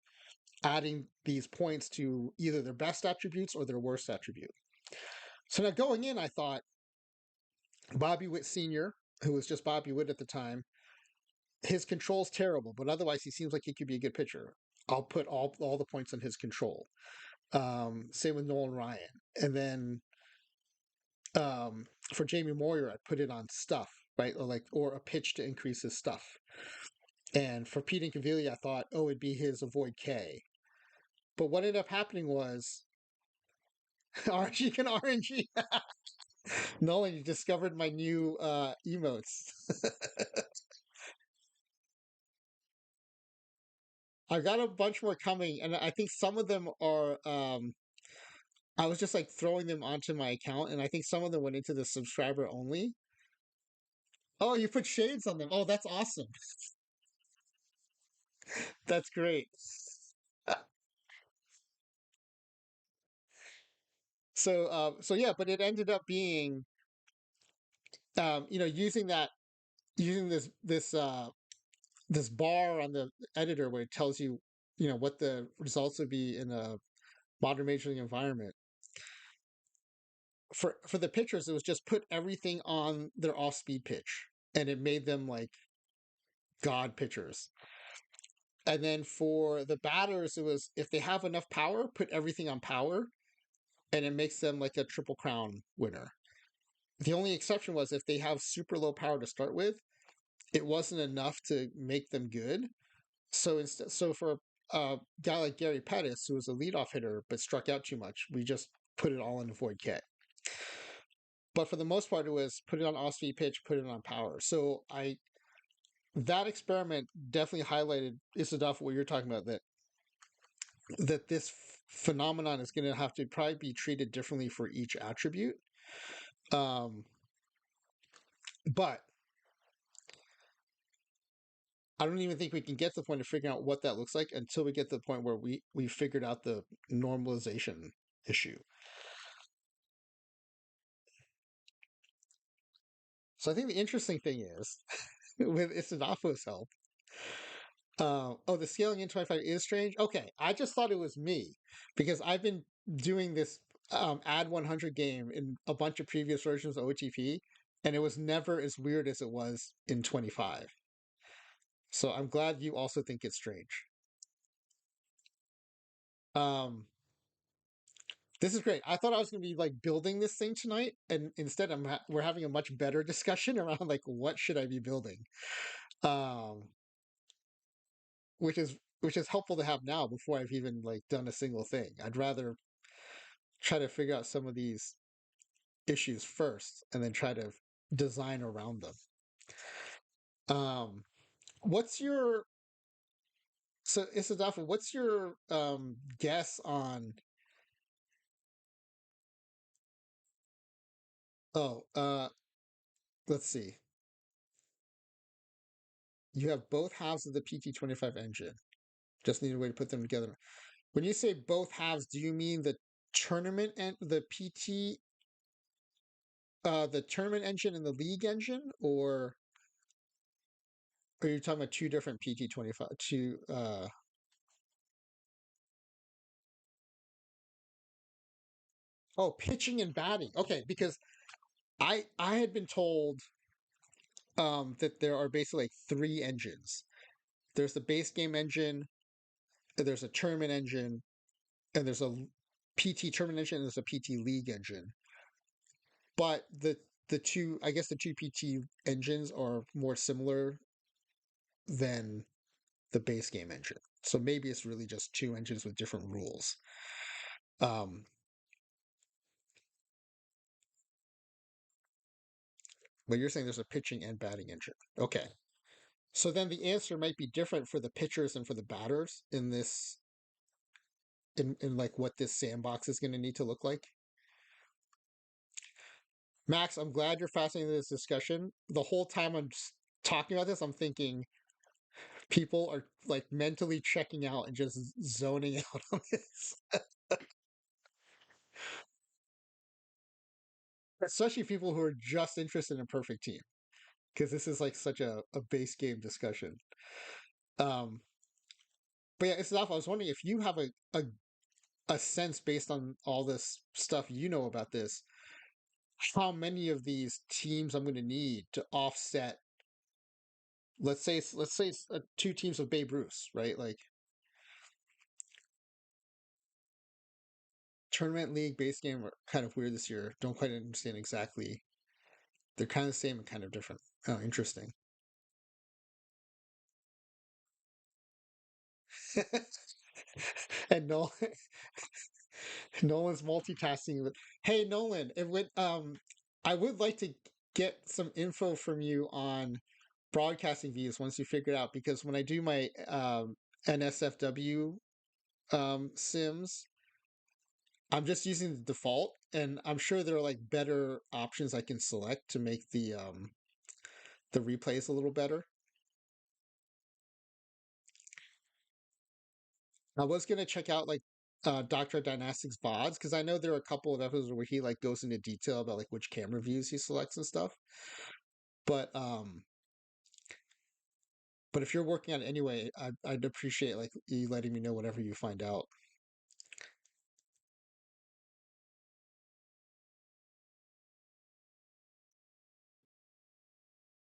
adding these points to either their best attributes or their worst attribute. So now going in, I thought Bobby Witt Sr., who was just Bobby Witt at the time, his control's terrible, but otherwise he seems like he could be a good pitcher. I'll put all the points on his control. Same with Nolan Ryan. And then for Jamie Moyer, I put it on stuff, right? Or a pitch to increase his stuff. And for Pete and Cavili, I thought, oh, it'd be his avoid K. But what ended up happening was RNG and RNG. Nolan, you discovered my new emotes. I got a bunch more coming, and I think some of them are. I was just like throwing them onto my account, and I think some of them went into the subscriber only. Oh, you put shades on them. Oh, that's awesome. That's great. So yeah, but it ended up being, using this bar on the editor where it tells you, what the results would be in a modern major league environment. For the pitchers, it was just put everything on their off speed pitch, and it made them like god pitchers. And then for the batters, it was if they have enough power, put everything on power, and it makes them like a triple crown winner. The only exception was if they have super low power to start with, it wasn't enough to make them good. So for a guy like Gary Pettis, who was a leadoff hitter but struck out too much, we just put it all into void K. but for the most part, it was put it on off speed pitch, put it on power. So I that experiment definitely highlighted Isadaf what you're talking about, that this phenomenon is going to have to probably be treated differently for each attribute. Um, but I don't even think we can get to the point of figuring out what that looks like until we get to the point where we figured out the normalization issue. So I think the interesting thing is, with Isadafo's help, oh, the scaling in 25 is strange. Okay, I just thought it was me because I've been doing this add 100 game in a bunch of previous versions of OTP, and it was never as weird as it was in 25. So I'm glad you also think it's strange. Um, this is great. I thought I was going to be like building this thing tonight, and instead we're having a much better discussion around like what should I be building, um, which is helpful to have now before I've even like done a single thing. I'd rather try to figure out some of these issues first and then try to design around them. What's your so Isadafa, what's your guess on oh let's see. You have both halves of the PT25 engine. Just need a way to put them together. When you say both halves, do you mean the tournament and the PT the tournament engine and the league engine, or are you talking about two different PT25 two oh, pitching and batting. Okay, because I had been told that there are basically like three engines. There's the base game engine, there's a tournament engine, and there's a PT tournament engine, and there's a PT league engine. But the two, I guess the two PT engines are more similar than the base game engine. So maybe it's really just two engines with different rules. Um, but you're saying there's a pitching and batting engine. Okay. So then the answer might be different for the pitchers and for the batters in this in like what this sandbox is going to need to look like. Max, I'm glad you're fascinated with this discussion. The whole time I'm just talking about this, I'm thinking people are like mentally checking out and just zoning out on this. Especially people who are just interested in a perfect team. Because this is like such a base game discussion. Um, but yeah, it's enough. I was wondering if you have a sense based on all this stuff you know about this, how many of these teams I'm going to need to offset. Let's say it's two teams of Babe Ruth, right? Like tournament league base game are kind of weird this year. Don't quite understand exactly. They're kind of the same and kind of different. Oh, interesting. And no, Nolan's multitasking. Hey, Nolan, I would like to get some info from you on broadcasting views once you figure it out, because when I do my NSFW sims, I'm just using the default, and I'm sure there are like better options I can select to make the replays a little better. I was gonna check out like Doctor Dynastics VODs because I know there are a couple of episodes where he like goes into detail about like which camera views he selects and stuff. But but if you're working on it anyway, I'd appreciate like you letting me know whatever you find out.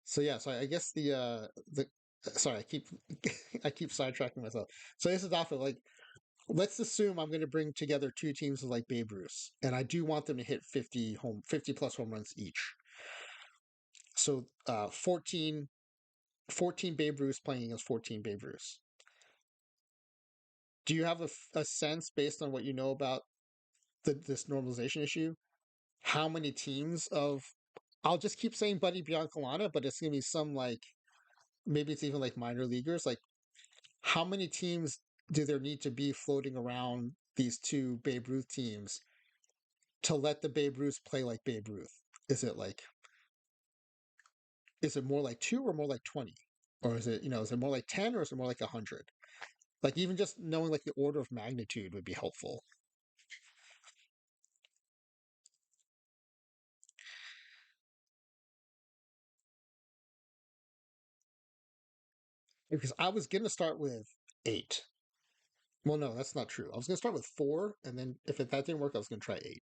So yeah, so I guess the sorry, I keep I keep sidetracking myself. So this is off of like let's assume I'm going to bring together two teams of like Babe Ruth, and I do want them to hit 50 plus home runs each. So 14 Babe Ruths playing against 14 Babe Ruths. Do you have a sense based on what you know about this normalization issue, how many teams of I'll just keep saying Buddy Biancalana, but it's gonna be some like maybe it's even like minor leaguers. Like how many teams do there need to be floating around these two Babe Ruth teams to let the Babe Ruths play like Babe Ruth? Is it like is it more like two or more like 20? Or is it, is it more like 10 or is it more like 100? Like even just knowing like the order of magnitude would be helpful. Because I was gonna start with 8. Well, no, that's not true. I was gonna start with 4, and then if that didn't work, I was gonna try 8.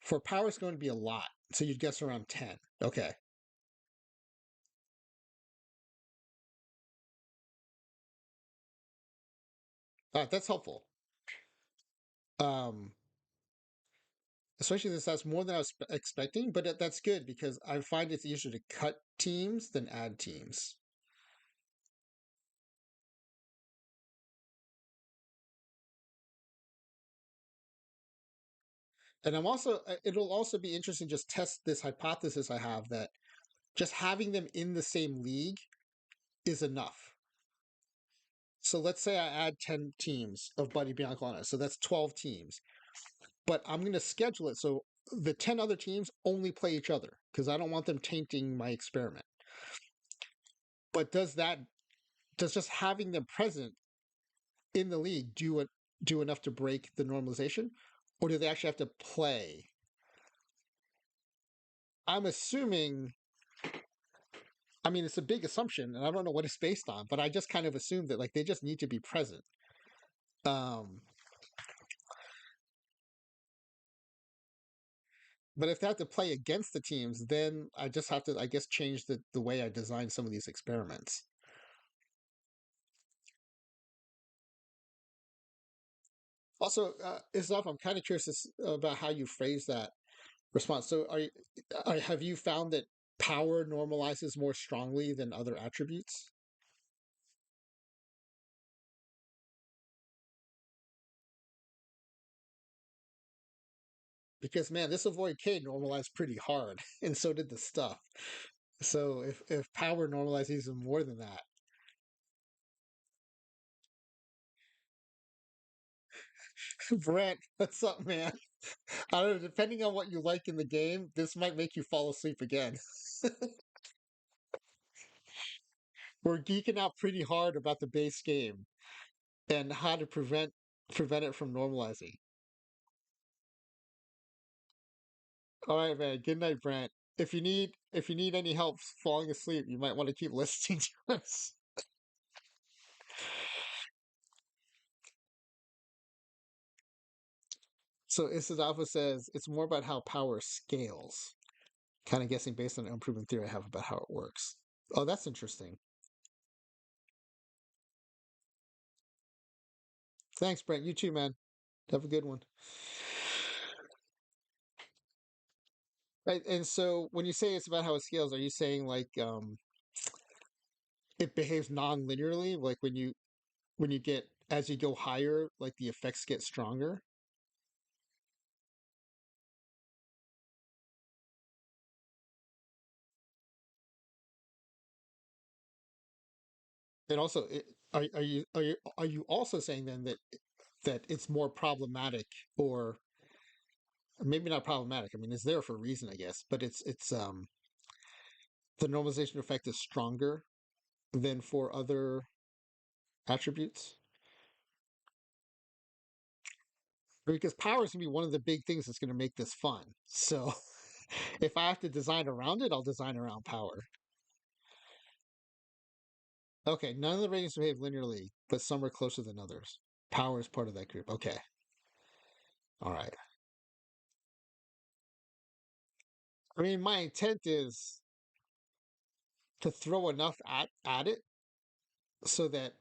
For power, it's going to be a lot, so you'd guess around 10. Okay, all right, that's helpful. Um, Especially since that's more than I was expecting, but that's good because I find it's easier to cut teams than add teams. And it'll also be interesting just test this hypothesis I have that just having them in the same league is enough. So let's say I add 10 teams of Buddy Biancalana. So that's 12 teams. But I'm going to schedule it so the 10 other teams only play each other because I don't want them tainting my experiment. But does just having them present in the league do enough to break the normalization? Or do they actually have to play? I'm assuming, I mean, it's a big assumption and I don't know what it's based on, but I just kind of assume that like they just need to be present. Um, but if they have to play against the teams, then I just have to, I guess, change the way I design some of these experiments. Also, Isaf, I'm kind of curious about how you phrase that response. So, have you found that power normalizes more strongly than other attributes? Because man, this avoid K normalized pretty hard, and so did the stuff. So if power normalizes even more than that, Brent, what's up, man? I don't know. Depending on what you like in the game, this might make you fall asleep again. We're geeking out pretty hard about the base game and how to prevent it from normalizing. All right, man. Good night, Brent. If you need any help falling asleep, you might want to keep listening to us. So Isadapa says it's more about how power scales. Kind of guessing based on an unproven theory I have about how it works. Oh, that's interesting. Thanks, Brent. You too, man. Have a good one. Right, and so when you say it's about how it scales, are you saying like it behaves non-linearly? Like when you get as you go higher, like the effects get stronger? And also, are you also saying then that it's more problematic, or maybe not problematic? I mean, it's there for a reason, I guess, but it's the normalization effect is stronger than for other attributes because power is going to be one of the big things that's going to make this fun. So if I have to design around it, I'll design around power. Okay, none of the ratings behave linearly, but some are closer than others. Power is part of that group. Okay, all right. I mean, my intent is to throw enough at it so that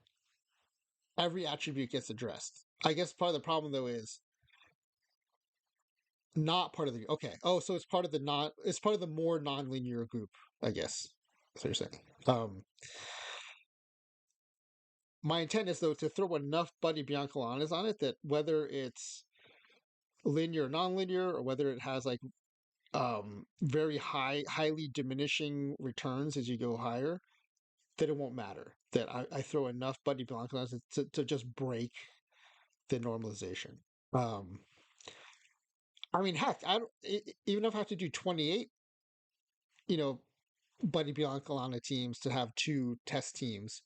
every attribute gets addressed. I guess part of the problem though is not part of the okay. Oh, so it's part of the not. It's part of the more non-linear group. I guess. That's what you're saying. My intent is though to throw enough Buddy Biancalanas on it that whether it's linear, non-linear, or whether it has like very highly diminishing returns as you go higher, then it won't matter. That I throw enough Buddy Blancos to just break the normalization. Um, I mean, heck, even if I have to do 28, you know, Buddy Biancalana teams to have two test teams.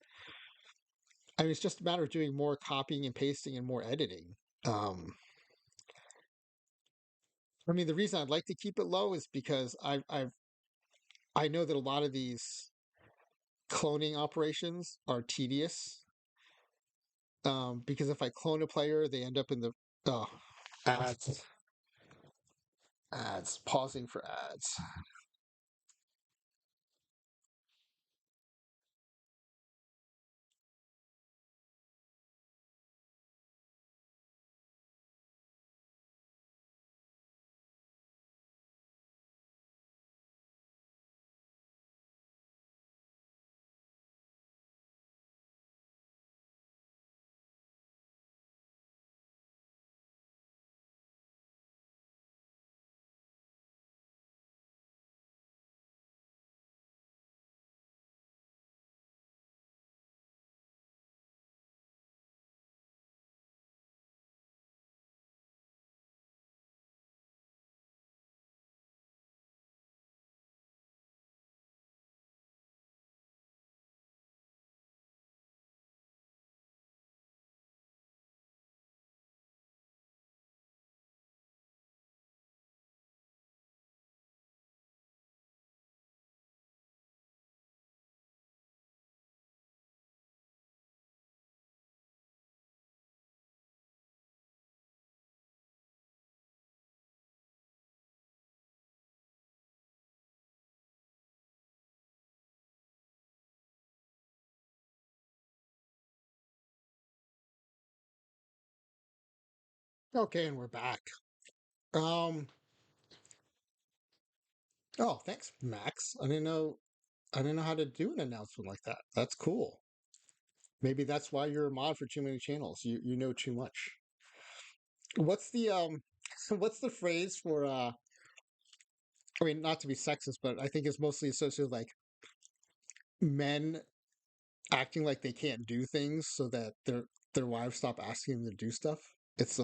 I mean, it's just a matter of doing more copying and pasting and more editing. Um, I mean, the reason I'd like to keep it low is because I know that a lot of these cloning operations are tedious. Because if I clone a player, they end up in the oh, ads, ads, pausing for ads. Okay, and we're back. Um, oh, thanks, Max. I didn't know how to do an announcement like that. That's cool. Maybe that's why you're a mod for too many channels. You know too much. What's the what's the phrase for I mean, not to be sexist, but I think it's mostly associated with like men acting like they can't do things so that their wives stop asking them to do stuff. It's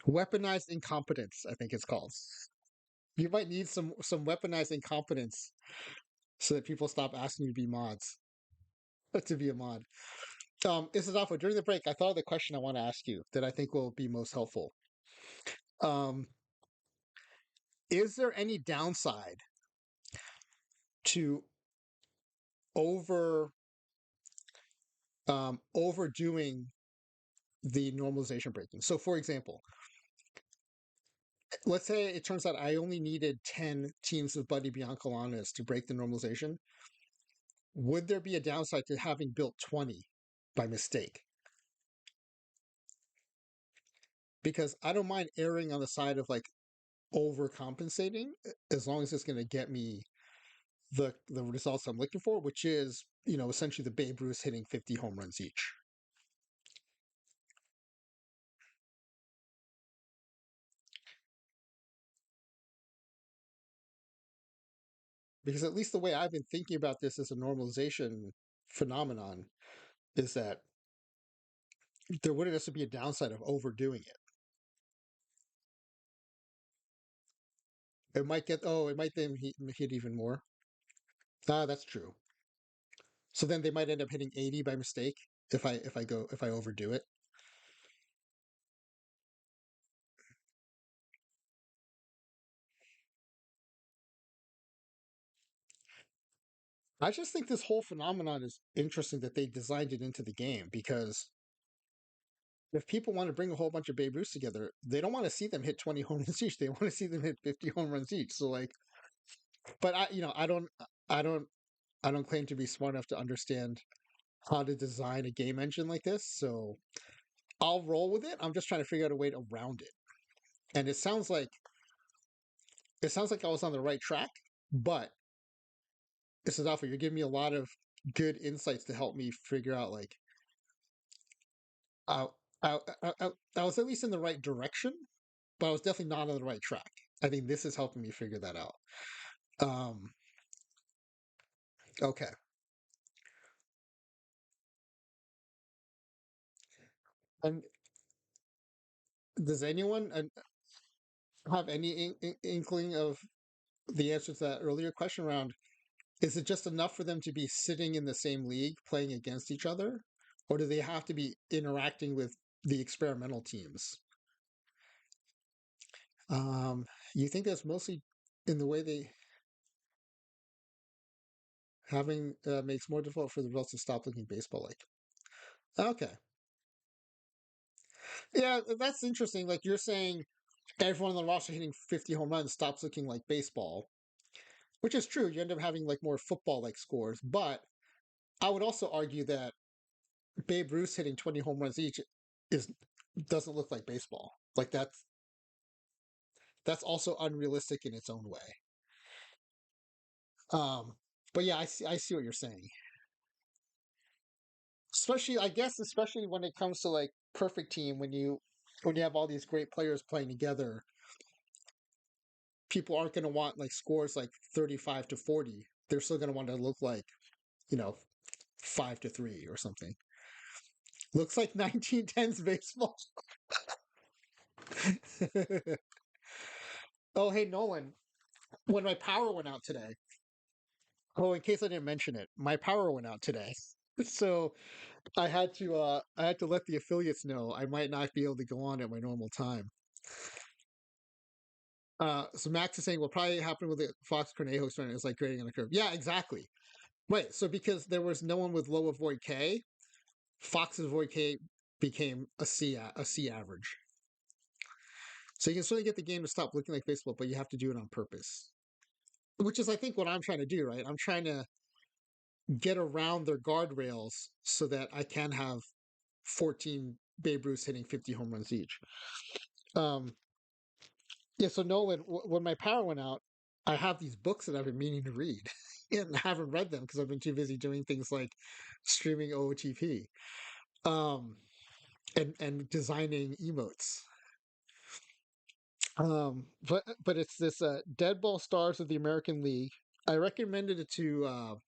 weaponized incompetence, I think it's called. You might need some weaponized incompetence so that people stop asking you to be mods, to be a mod. This is awful. During the break, I thought of the question I want to ask you that I think will be most helpful. Um, is there any downside to over overdoing the normalization breaking? So, for example, let's say it turns out I only needed 10 teams of Buddy Biancalanas to break the normalization. Would there be a downside to having built 20 by mistake? Because I don't mind erring on the side of like overcompensating as long as it's going to get me the results I'm looking for, which is, essentially the Babe Ruth hitting 50 home runs each. Because at least the way I've been thinking about this as a normalization phenomenon is that there wouldn't necessarily be a downside of overdoing it. It might then hit even more. Ah, that's true. So then they might end up hitting 80 by mistake if I overdo it. I just think this whole phenomenon is interesting that they designed it into the game because if people want to bring a whole bunch of Babe Ruths together, they don't want to see them hit 20 home runs each. They want to see them hit 50 home runs each. So like, but I don't claim to be smart enough to understand how to design a game engine like this. So I'll roll with it. I'm just trying to figure out a way around it. And it sounds like I was on the right track, but this is awful. You're giving me a lot of good insights to help me figure out like I, I was at least in the right direction. but I was definitely not on the right track. I think this is helping me figure that out. Um, okay. And does anyone have any inkling of the answer to that earlier question around, is it just enough for them to be sitting in the same league playing against each other? Or do they have to be interacting with the experimental teams? Um, you think that's mostly in the way they having makes more difficult for the adults to stop looking baseball like. Okay. Yeah, that's interesting. Like you're saying everyone on the roster hitting 50 home runs stops looking like baseball, which is true. You end up having like more football like scores. But I would also argue that Babe Ruth hitting 20 home runs each is doesn't look like baseball. Like that's also unrealistic in its own way. Um, but yeah, I see what you're saying. Especially, I guess, especially when it comes to like perfect team, when you have all these great players playing together, people aren't going to want like scores like 35 to 40. They're still going to want to look like, you know, 5-3 or something. Looks like 1910s baseball. Oh, hey, Nolan, when my power went out today, oh, in case I didn't mention it, my power went out today. So I had to let the affiliates know I might not be able to go on at my normal time. So Max is saying, "What probably happened with the Fox Cornejo experiment is like grading on a curve." Yeah, exactly. Right. So because there was no one with low avoid K, Fox's avoid K became a C average. So you can certainly get the game to stop looking like baseball, but you have to do it on purpose. Which is, I think, what I'm trying to do. Right. I'm trying to get around their guardrails so that I can have 14 Babe Ruths hitting 50 home runs each. Um, yeah. So Nolan, when my power went out, I have these books that I've been meaning to read. And I haven't read them because I've been too busy doing things like streaming OOTP. And designing emotes. But it's this Dead Ball Stars of the American League. I recommended it to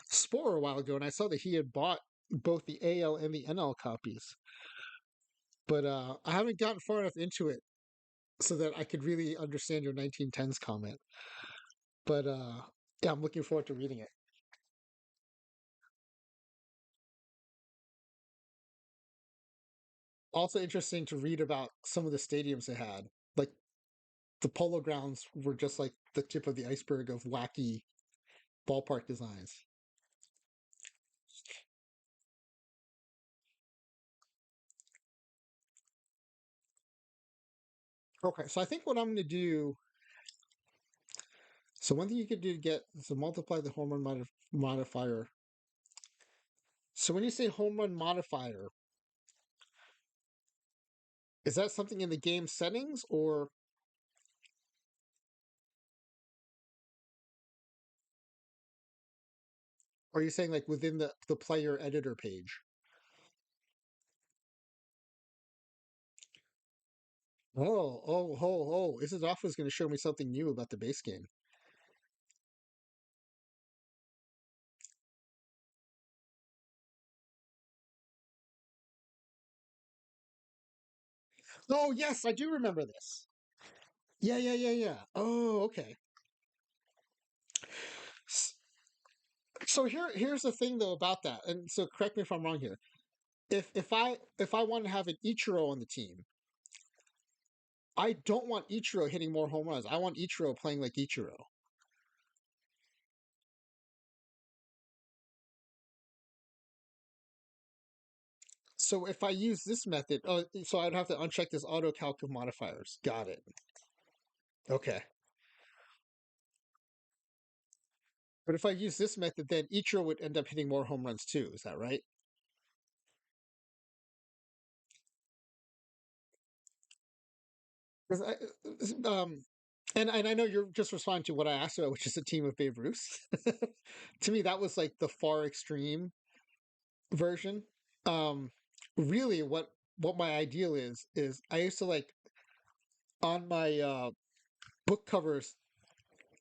Spore a while ago, and I saw that he had bought both the AL and the NL copies. But I haven't gotten far enough into it so that I could really understand your 1910s comment. But yeah, I'm looking forward to reading it. Also interesting to read about some of the stadiums they had. Like the Polo Grounds were just like the tip of the iceberg of wacky ballpark designs. Okay, so I think what I'm going to do. So one thing you could do to get is to multiply the home run modifier. So when you say home run modifier, is that something in the game settings, or are you saying like within the player editor page? Oh! This is always going to show me something new about the base game. Oh yes, I do remember this. Yeah. Oh, okay. S- So here's the thing though about that, and so correct me if I'm wrong here. If I want to have an Ichiro on the team, I don't want Ichiro hitting more home runs. I want Ichiro playing like Ichiro. So if I use this method, oh, so I'd have to uncheck this auto calc of modifiers. Got it. Okay. But if I use this method, then Ichiro would end up hitting more home runs too. Is that right? 'Cause and I know you're just responding to what I asked about, which is a team of Babe Ruth. To me, that was like the far extreme version. Um, really, what my ideal is I used to like on my book covers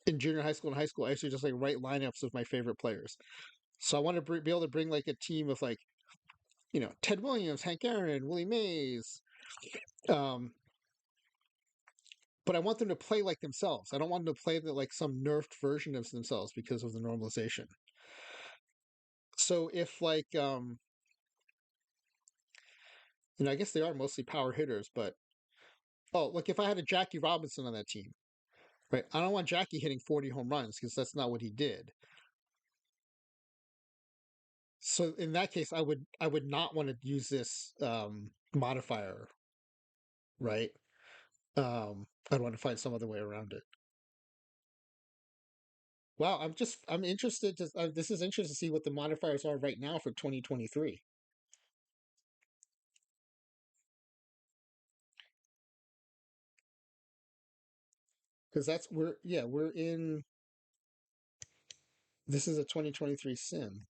in junior high school and high school, I used to just like write lineups of my favorite players. So I want to be able to bring like a team of like, Ted Williams, Hank Aaron, Willie Mays. Um, but I want them to play like themselves. I don't want them to play like some nerfed version of themselves because of the normalization. So if like, I guess they are mostly power hitters, but like if I had a Jackie Robinson on that team, right? I don't want Jackie hitting 40 home runs because that's not what he did. So in that case, I would not want to use this modifier, right? I'd want to find some other way around it. Wow, I'm interested to this is interesting to see what the modifiers are right now for 2023 because we're in this is a 2023 sim.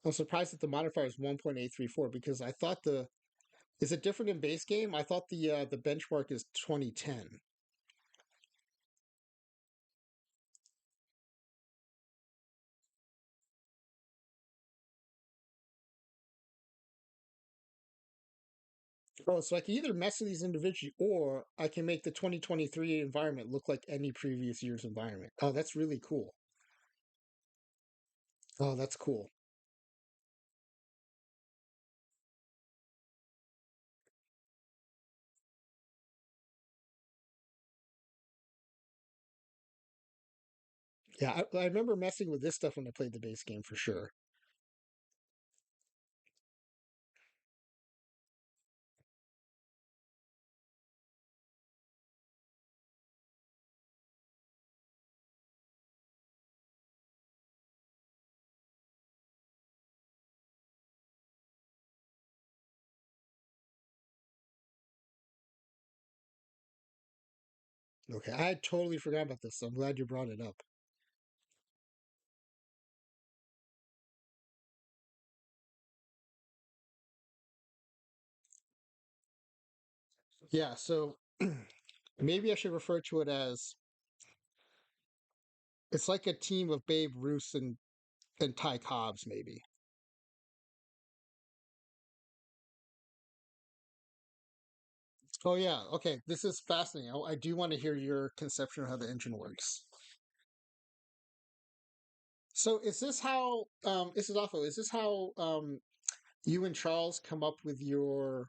I'm surprised that the modifier is 1.834 because I thought the is it different in base game? I thought the benchmark is 2010. Oh, so I can either mess with these individually or I can make the 2023 environment look like any previous year's environment. Oh, that's really cool. Oh, that's cool. Yeah, I remember messing with this stuff when I played the base game for sure. Okay, I had totally forgot about this, so I'm glad you brought it up. Yeah, so maybe I should refer to it as it's like a team of Babe Ruth and Ty Cobbs, maybe. Oh yeah, okay. This is fascinating. I do want to hear your conception of how the engine works. So is this how this is awful. Is this how you and Charles come up with your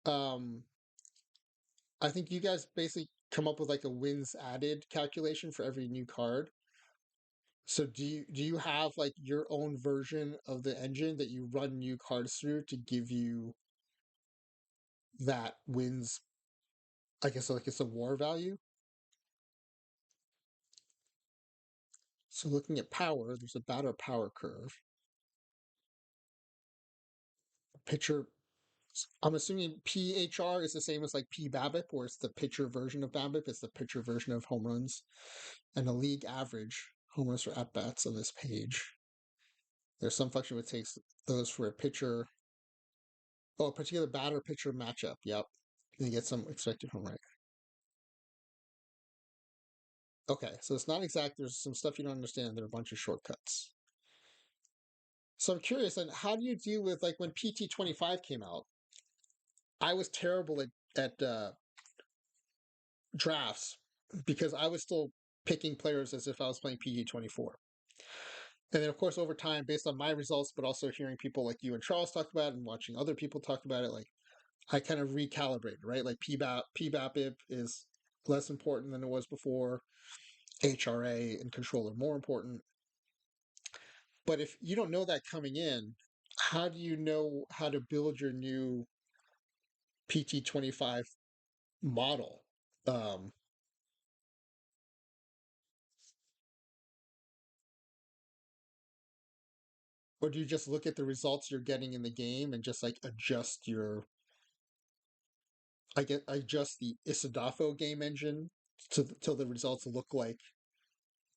um I think you guys basically come up with like a wins added calculation for every new card. So do you have like your own version of the engine that you run new cards through to give you that wins, I guess like it's a war value? So looking at power, there's a batter power curve. Pitcher, I'm assuming PHR is the same as like P BABIP, or it's the pitcher version of BABIP. It's the pitcher version of home runs, and the league average home runs for at bats on this page. There's some function which takes those for a pitcher, a particular batter pitcher matchup. Yep, and you get some expected home run. Okay, so it's not exact. There's some stuff you don't understand. There are a bunch of shortcuts. So I'm curious, and how do you deal with like when PT25 came out? I was terrible at drafts because I was still picking players as if I was playing PT24. And then, of course, over time, based on my results, but also hearing people like you and Charles talk about it and watching other people talk about it, like I kind of recalibrated, right? Like PBAPIP is less important than it was before. HRA and control are more important. But if you don't know that coming in, how do you know how to build your new PT25 model? Um, or do you just look at the results you're getting in the game and just like adjust the Isidafo game engine till the results look like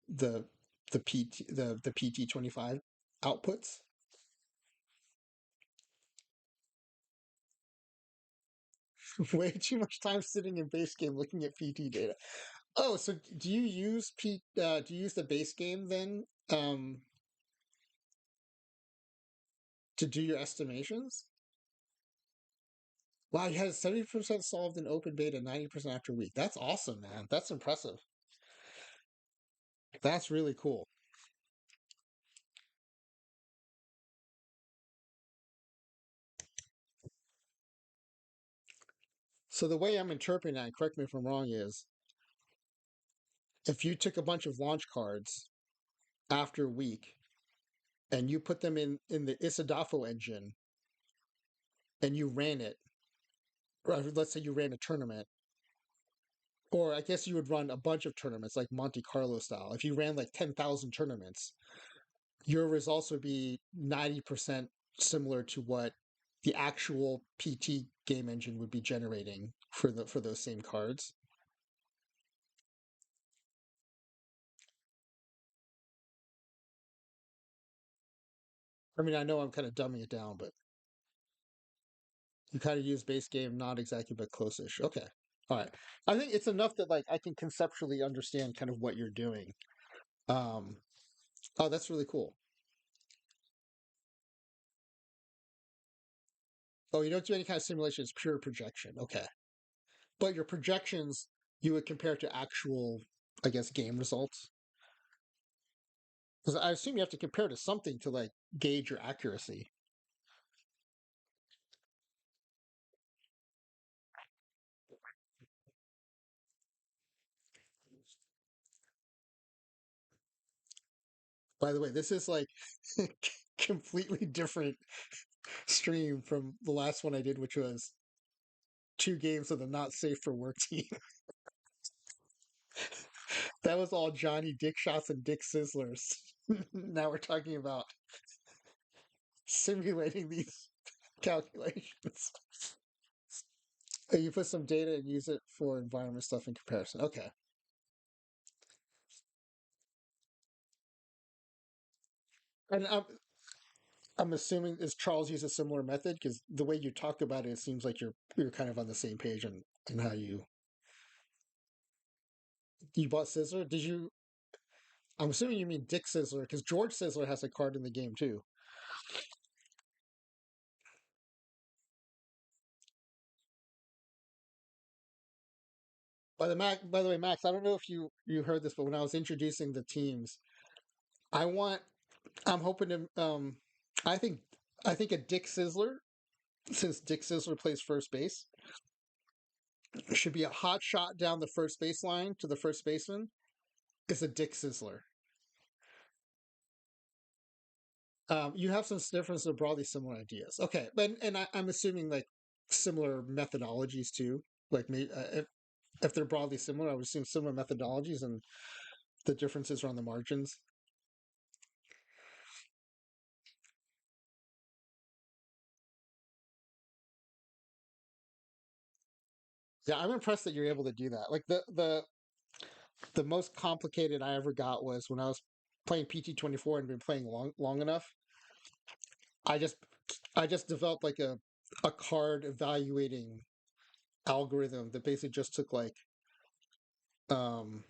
the the PT25 outputs. Way too much time sitting in base game looking at PT data. Oh, so do you use do you use the base game then to do your estimations? Wow, you had 70% solved in open beta, 90% after a week. That's awesome, man. That's impressive. That's really cool. So the way I'm interpreting that, and correct me if I'm wrong, is if you took a bunch of launch cards after a week and you put them in the Isadafo engine and you ran it, or let's say you ran a tournament, or I guess you would run a bunch of tournaments like Monte Carlo style. If you ran like 10,000 tournaments, your results would be 90% similar to what the actual PT game engine would be generating for those same cards. I mean, I know I'm kind of dumbing it down, but you kind of use base game, not exactly, but close-ish. Okay. All right. I think it's enough that like I can conceptually understand kind of what you're doing. Um, oh, that's really cool. Oh, you don't do any kind of simulation, it's pure projection. Okay. But your projections you would compare to actual, I guess, game results. Because I assume you have to compare to something to like gauge your accuracy. By the way, this is like completely different stream from the last one I did, which was two games of the not safe for work team. That was all Johnny Dick shots and Dick Sizzlers. Now we're talking about simulating these calculations. You put some data and use it for environment stuff in comparison. Okay. And I'm assuming is Charles use a similar method because the way you talk about it, it seems like you're kind of on the same page and how you bought Sizzler. Did you? I'm assuming you mean Dick Sizzler because George Sizzler has a card in the game too. By the way, Max, I don't know if you heard this, but when I was introducing the teams, I want I'm hoping to I think I think a Dick Sizzler, since Dick Sizzler plays first base, should be a hot shot down the first base line to the first baseman is a Dick Sizzler. You have some difference of broadly similar ideas. Okay, but and I'm assuming like similar methodologies too. Like maybe if they're broadly similar, I would assume similar methodologies and the differences are on the margins. Yeah, I'm impressed that you're able to do that. Like the most complicated I ever got was when I was playing PT24 and been playing long enough. I just I just developed like a card evaluating algorithm that basically just took like um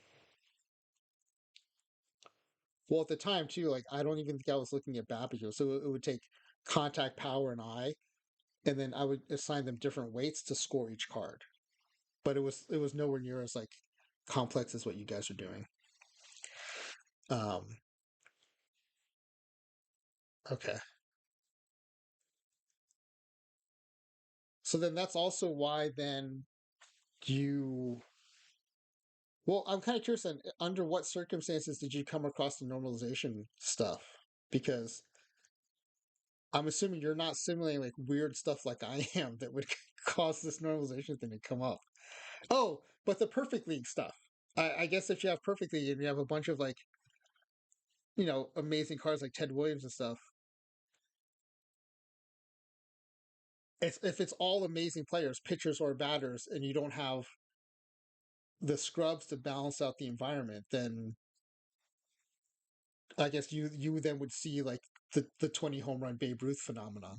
well at the time too like I don't even think I was looking at Babbage, so it would take contact power and I, and then I would assign them different weights to score each card. But it was nowhere near as like complex as what you guys are doing. Um okay. So then that's also why then you well, I'm kind of curious then, under what circumstances did you come across the normalization stuff? Because I'm assuming you're not simulating like weird stuff like I am that would cause this normalization thing to come up. Oh, but the perfect league stuff. I guess if you have perfect league and you have a bunch of like, amazing cards like Ted Williams and stuff, if it's all amazing players, pitchers or batters, and you don't have the scrubs to balance out the environment, then I guess you then would see like the 20 home run Babe Ruth phenomenon.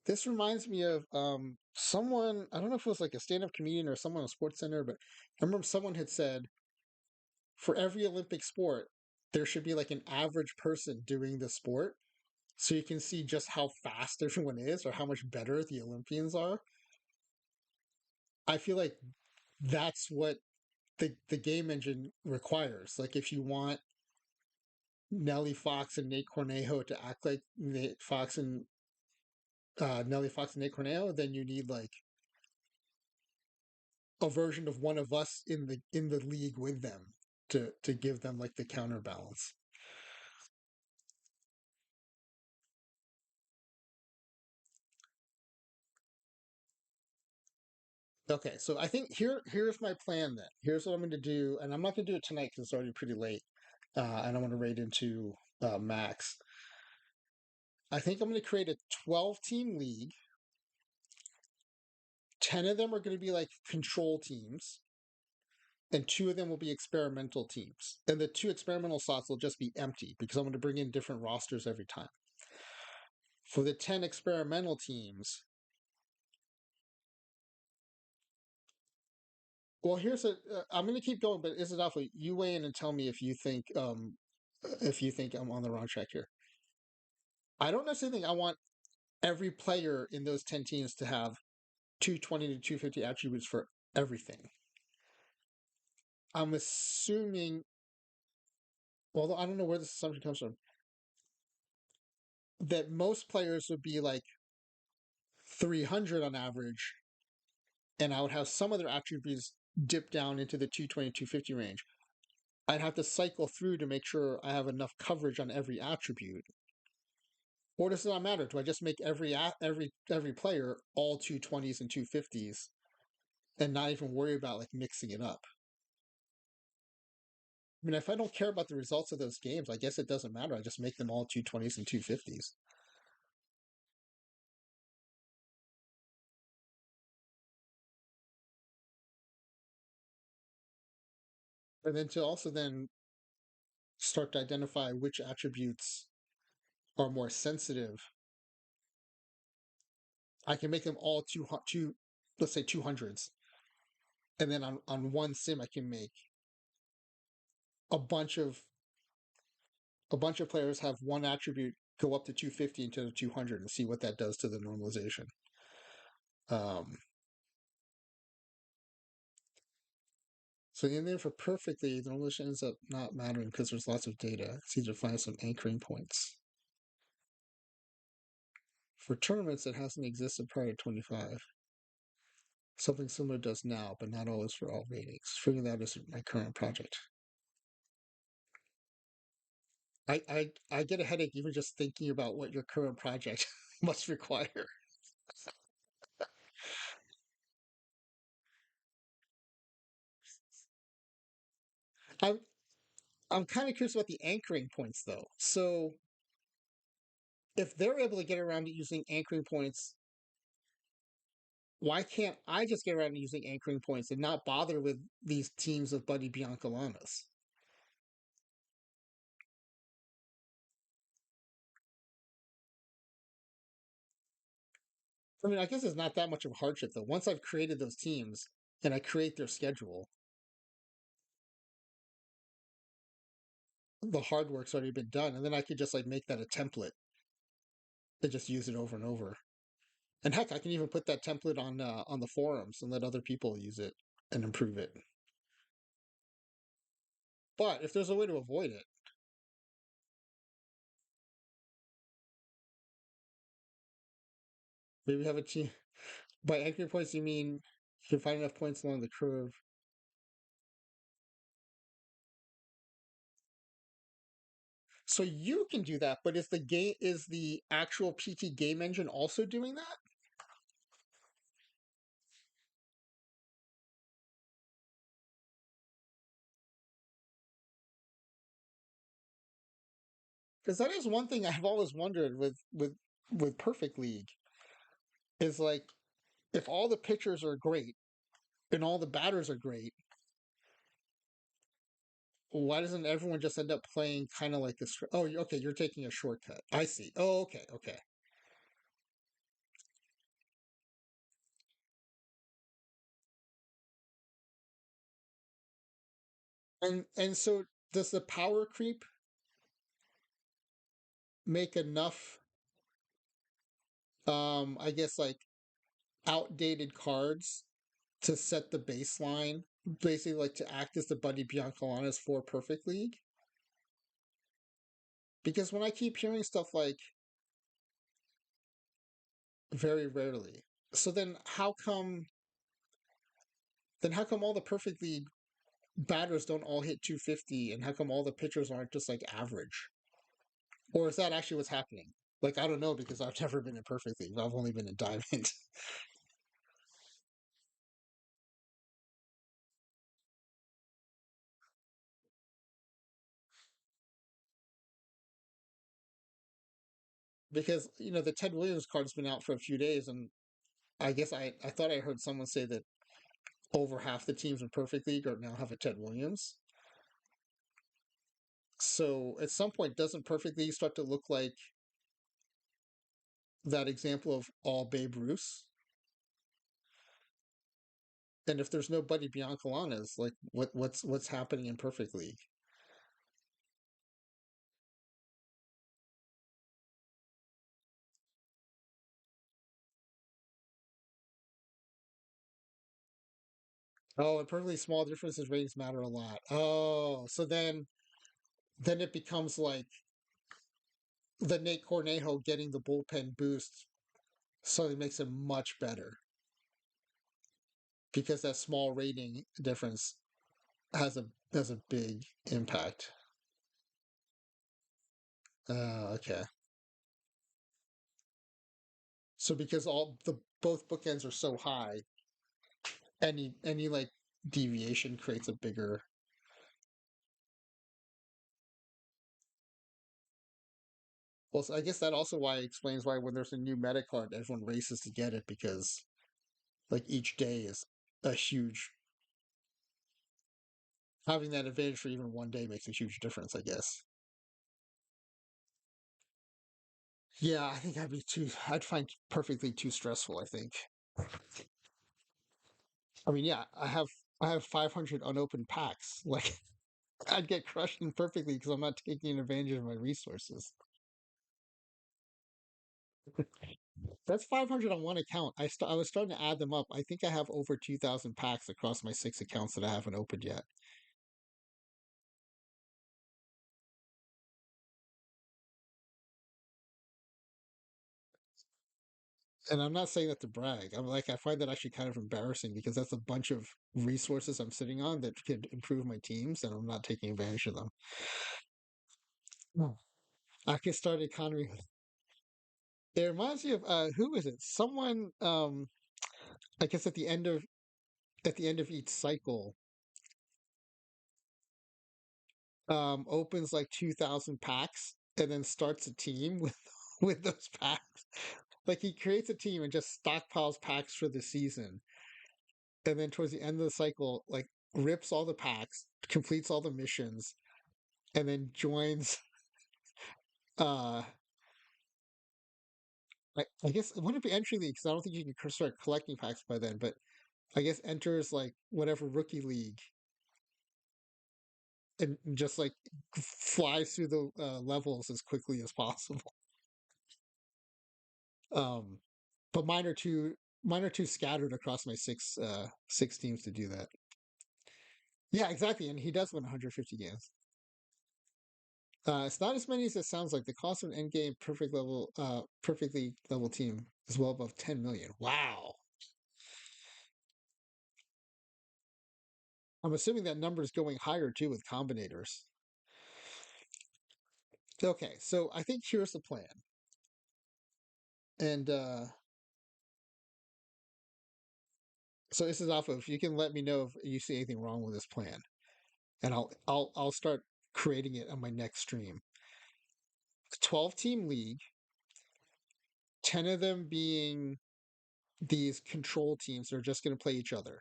This reminds me of someone, I don't know if it was like a stand-up comedian or someone on Sports Center, but I remember someone had said for every Olympic sport, there should be like an average person doing the sport so you can see just how fast everyone is or how much better the Olympians are. I feel like that's what the game engine requires. Like if you want Nellie Fox and Nate Cornejo to act like Nellie Fox and Nate Cornejo, then you need like a version of one of us in the league with them to give them like the counterbalance. Okay, so I think here's my plan then. Here's what I'm going to do, and I'm not going to do it tonight because it's already pretty late, and I want to raid into Max. I think I'm going to create a 12-team league. 10 of them are going to be like control teams, and 2 of them will be experimental teams. And the 2 experimental slots will just be empty because I'm going to bring in different rosters every time. For the 10 experimental teams, well, I'm going to keep going, but is it awful? You weigh in and tell me if you think I'm on the wrong track here. I don't necessarily think I want every player in those 10 teams to have 220 to 250 attributes for everything. I'm assuming, although I don't know where this assumption comes from, that most players would be like 300 on average, and I would have some of their attributes dip down into the 220, 250 range. I'd have to cycle through to make sure I have enough coverage on every attribute. Or does it not matter? Do I just make every player all 220s and 250s and not even worry about like mixing it up? I mean, if I don't care about the results of those games, I guess it doesn't matter. I just make them all 220s and 250s. And then to also then start to identify which attributes are more sensitive, I can make them all let's say 200s. And then on one sim, I can make a bunch of a bunch of players have one attribute go up to 250 instead of 200 and see what that does to the normalization. Um, so in there for perfectly, the normalization ends up not mattering because there's lots of data. It's easier to find some anchoring points. For tournaments, it hasn't existed prior to 25. Something similar does now, but not always for all ratings. Figuring that is my current project. I get a headache even just thinking about what your current project must require. I'm I'm kind of curious about the anchoring points though. So if they're able to get around to using anchoring points, why can't I just get around to using anchoring points and not bother with these teams of Buddy Biancalanas? I mean, I guess it's not that much of a hardship though. Once I've created those teams and I create their schedule, the hard work's already been done, and then I could just like make that a template and just use it over and over. And heck, I can even put that template on the forums and let other people use it and improve it. But if there's a way to avoid it, maybe have a team. By anchoring points, you mean you can find enough points along the curve. So you can do that, but is the actual PT game engine also doing that? Because that is one thing I've always wondered with Perfect League is like if all the pitchers are great and all the batters are great, why doesn't everyone just end up playing kind of like this? Oh, okay, you're taking a shortcut. I see. Oh, okay, okay. And so does the power creep make enough? I guess like outdated cards to set the baseline, basically like to act as the Buddy Biancalanas for Perfect League. Because when I keep hearing stuff like very rarely, so then how come all the Perfect League batters don't all hit 250, and how come all the pitchers aren't just like average? Or is that actually what's happening? Like I don't know because I've never been in Perfect League. I've only been in Diamond. Because the Ted Williams card's been out for a few days, and I guess I thought I heard someone say that over half the teams in Perfect League are now have a Ted Williams. So at some point, doesn't Perfect League start to look like that example of all Babe Ruths? And if there's no Buddy Biancalanas, like what's happening in Perfect League? Oh, and perfectly small differences ratings matter a lot. Oh, so then it becomes like the Nate Cornejo getting the bullpen boost suddenly makes it much better because that small rating difference has a big impact. Okay. So because all the both bookends are so high, any like deviation creates a bigger. Well, so I guess that also why explains why when there's a new meta card, everyone races to get it because like each day is a huge having that advantage for even one day makes a huge difference, I guess. Yeah, I think I'd find perfectly too stressful, I think. I mean, yeah, I have 500 unopened packs. Like I'd get crushed in perfectly because I'm not taking advantage of my resources. That's 500 on one account. I was starting to add them up. I think I have over 2,000 packs across my 6 accounts that I haven't opened yet. And I'm not saying that to brag. I'm like, I find that actually kind of embarrassing because that's a bunch of resources I'm sitting on that could improve my teams, and I'm not taking advantage of them. Hmm. I could start economy. It reminds me of who is it? Someone I guess at the end of each cycle opens like 2,000 packs and then starts a team with with those packs. Like he creates a team and just stockpiles packs for the season, and then towards the end of the cycle, like rips all the packs, completes all the missions, and then joins. Uh, I guess it wouldn't be entry league because I don't think you can start collecting packs by then. But I guess enters like whatever rookie league and just like flies through the levels as quickly as possible. Um, but mine are too scattered across my six teams to do that. Yeah, exactly. And he does win 150 games. It's not as many as it sounds like. The cost of an endgame perfectly level team is well above 10 million. Wow. I'm assuming that number is going higher too with combinators. Okay, so I think here's the plan. And so this is off of you can let me know if you see anything wrong with this plan. And I'll start creating it on my next stream. 12-team league, 10 of them being these control teams that are just going to play each other.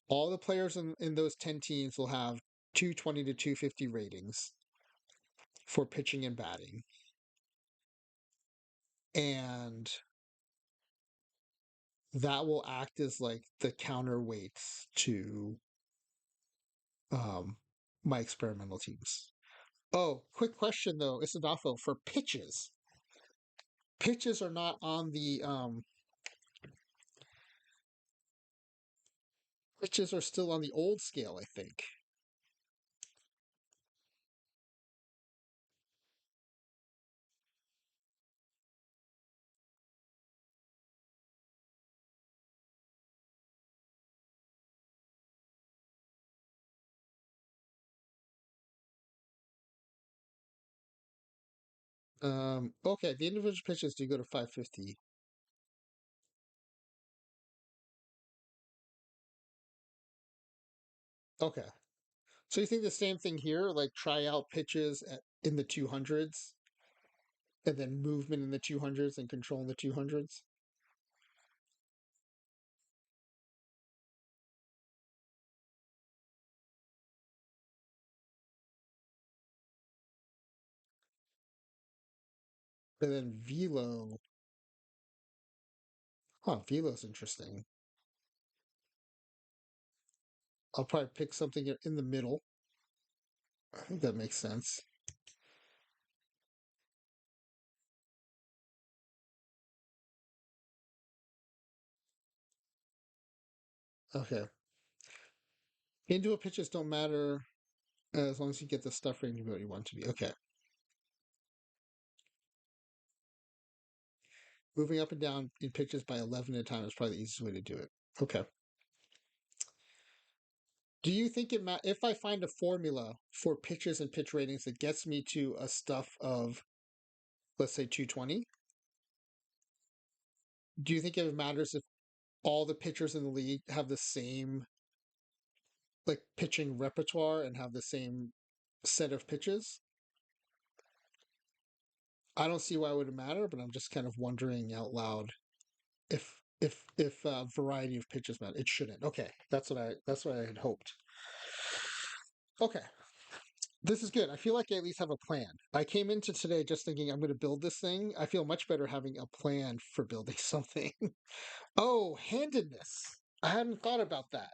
All the players in those 10 teams will have 220 to 250 ratings for pitching and batting. And that will act as like the counterweights to um, my experimental teams. Oh, quick question though, Isadafo, for pitches. Pitches are not on the pitches are still on the old scale, I think. Okay, the individual pitches do go to 550. Okay. So you think the same thing here, like try out pitches in the 200s and then movement in the 200s and control in the 200s? And then velo. Huh, velo's interesting. I'll probably pick something in the middle. I think that makes sense. Okay. Individual pitches don't matter as long as you get the stuff range where you want to be. Okay. Moving up and down in pitches by 11 at a time is probably the easiest way to do it. Okay. Do you think if I find a formula for pitches and pitch ratings that gets me to a stuff of, let's say, 220, do you think it matters if all the pitchers in the league have the same like pitching repertoire and have the same set of pitches? I don't see why it would matter, but I'm just kind of wondering out loud if variety of pitches matter. It shouldn't. Okay, that's what I had hoped. Okay, this is good. I feel like I at least have a plan. I came into today just thinking I'm going to build this thing. I feel much better having a plan for building something. Oh, handedness. I hadn't thought about that.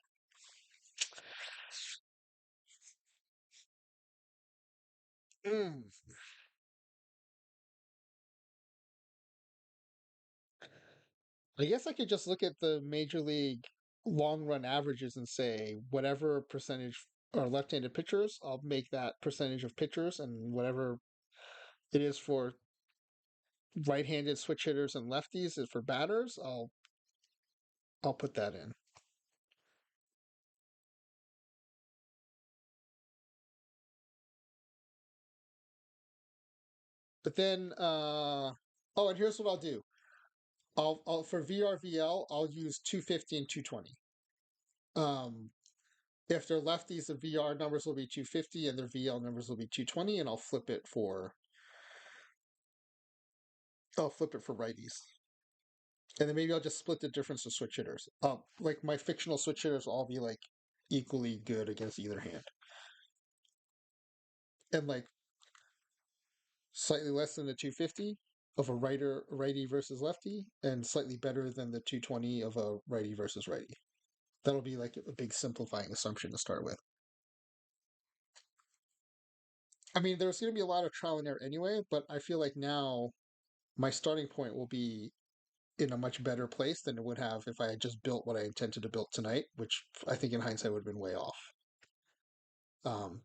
Mm. I guess I could just look at the major league long run averages and say whatever percentage are left-handed pitchers, I'll make that percentage of pitchers, and whatever it is for right-handed switch hitters and lefties is for batters, I'll put that in. But then oh, and here's what I'll do. I'll for VRVL, I'll use 250 and 220. Um if they're lefties, the VR numbers will be 250 and their VL numbers will be 220, and I'll flip it for righties. And then maybe I'll just split the difference to switch hitters. Like my fictional switch hitters will all be like equally good against either hand. And like slightly less than the 250 of a righty versus lefty, and slightly better than the 220 of a righty versus righty. That'll be like a big simplifying assumption to start with. I mean, there's going to be a lot of trial and error anyway, but I feel like now my starting point will be in a much better place than it would have if I had just built what I intended to build tonight, which I think in hindsight would have been way off. Um,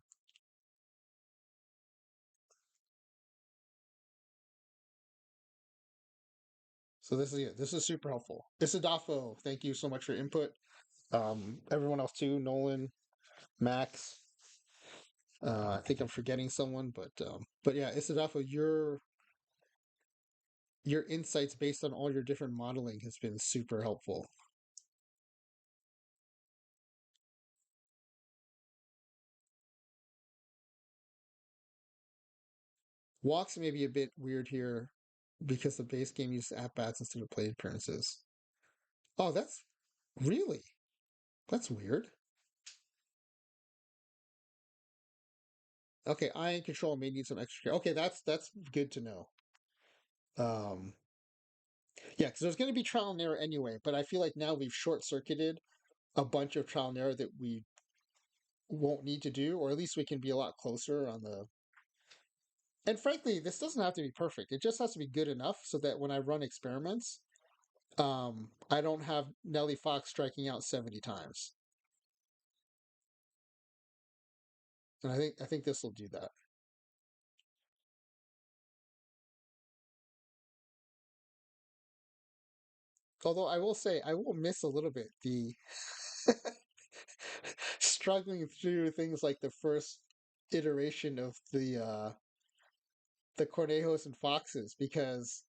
so this is it. This is super helpful. Isadafo, thank you so much for your input. Everyone else too, Nolan, Max. I think I'm forgetting someone, but yeah, Isadafo, your insights based on all your different modeling has been super helpful. Walks may be a bit weird here because the base game uses at bats instead of plate appearances. Oh, that's really that's weird. Okay, iron control may need some extra care. Okay, that's good to know. Um, yeah, because there's going to be trial and error anyway, but I feel like now we've short circuited a bunch of trial and error that we won't need to do, or at least we can be a lot closer on the. And frankly, this doesn't have to be perfect. It just has to be good enough so that when I run experiments, I don't have Nellie Fox striking out 70 times. And I think this will do that. Although I will say I will miss a little bit the struggling through things like the first iteration of the Cornejos and Foxes because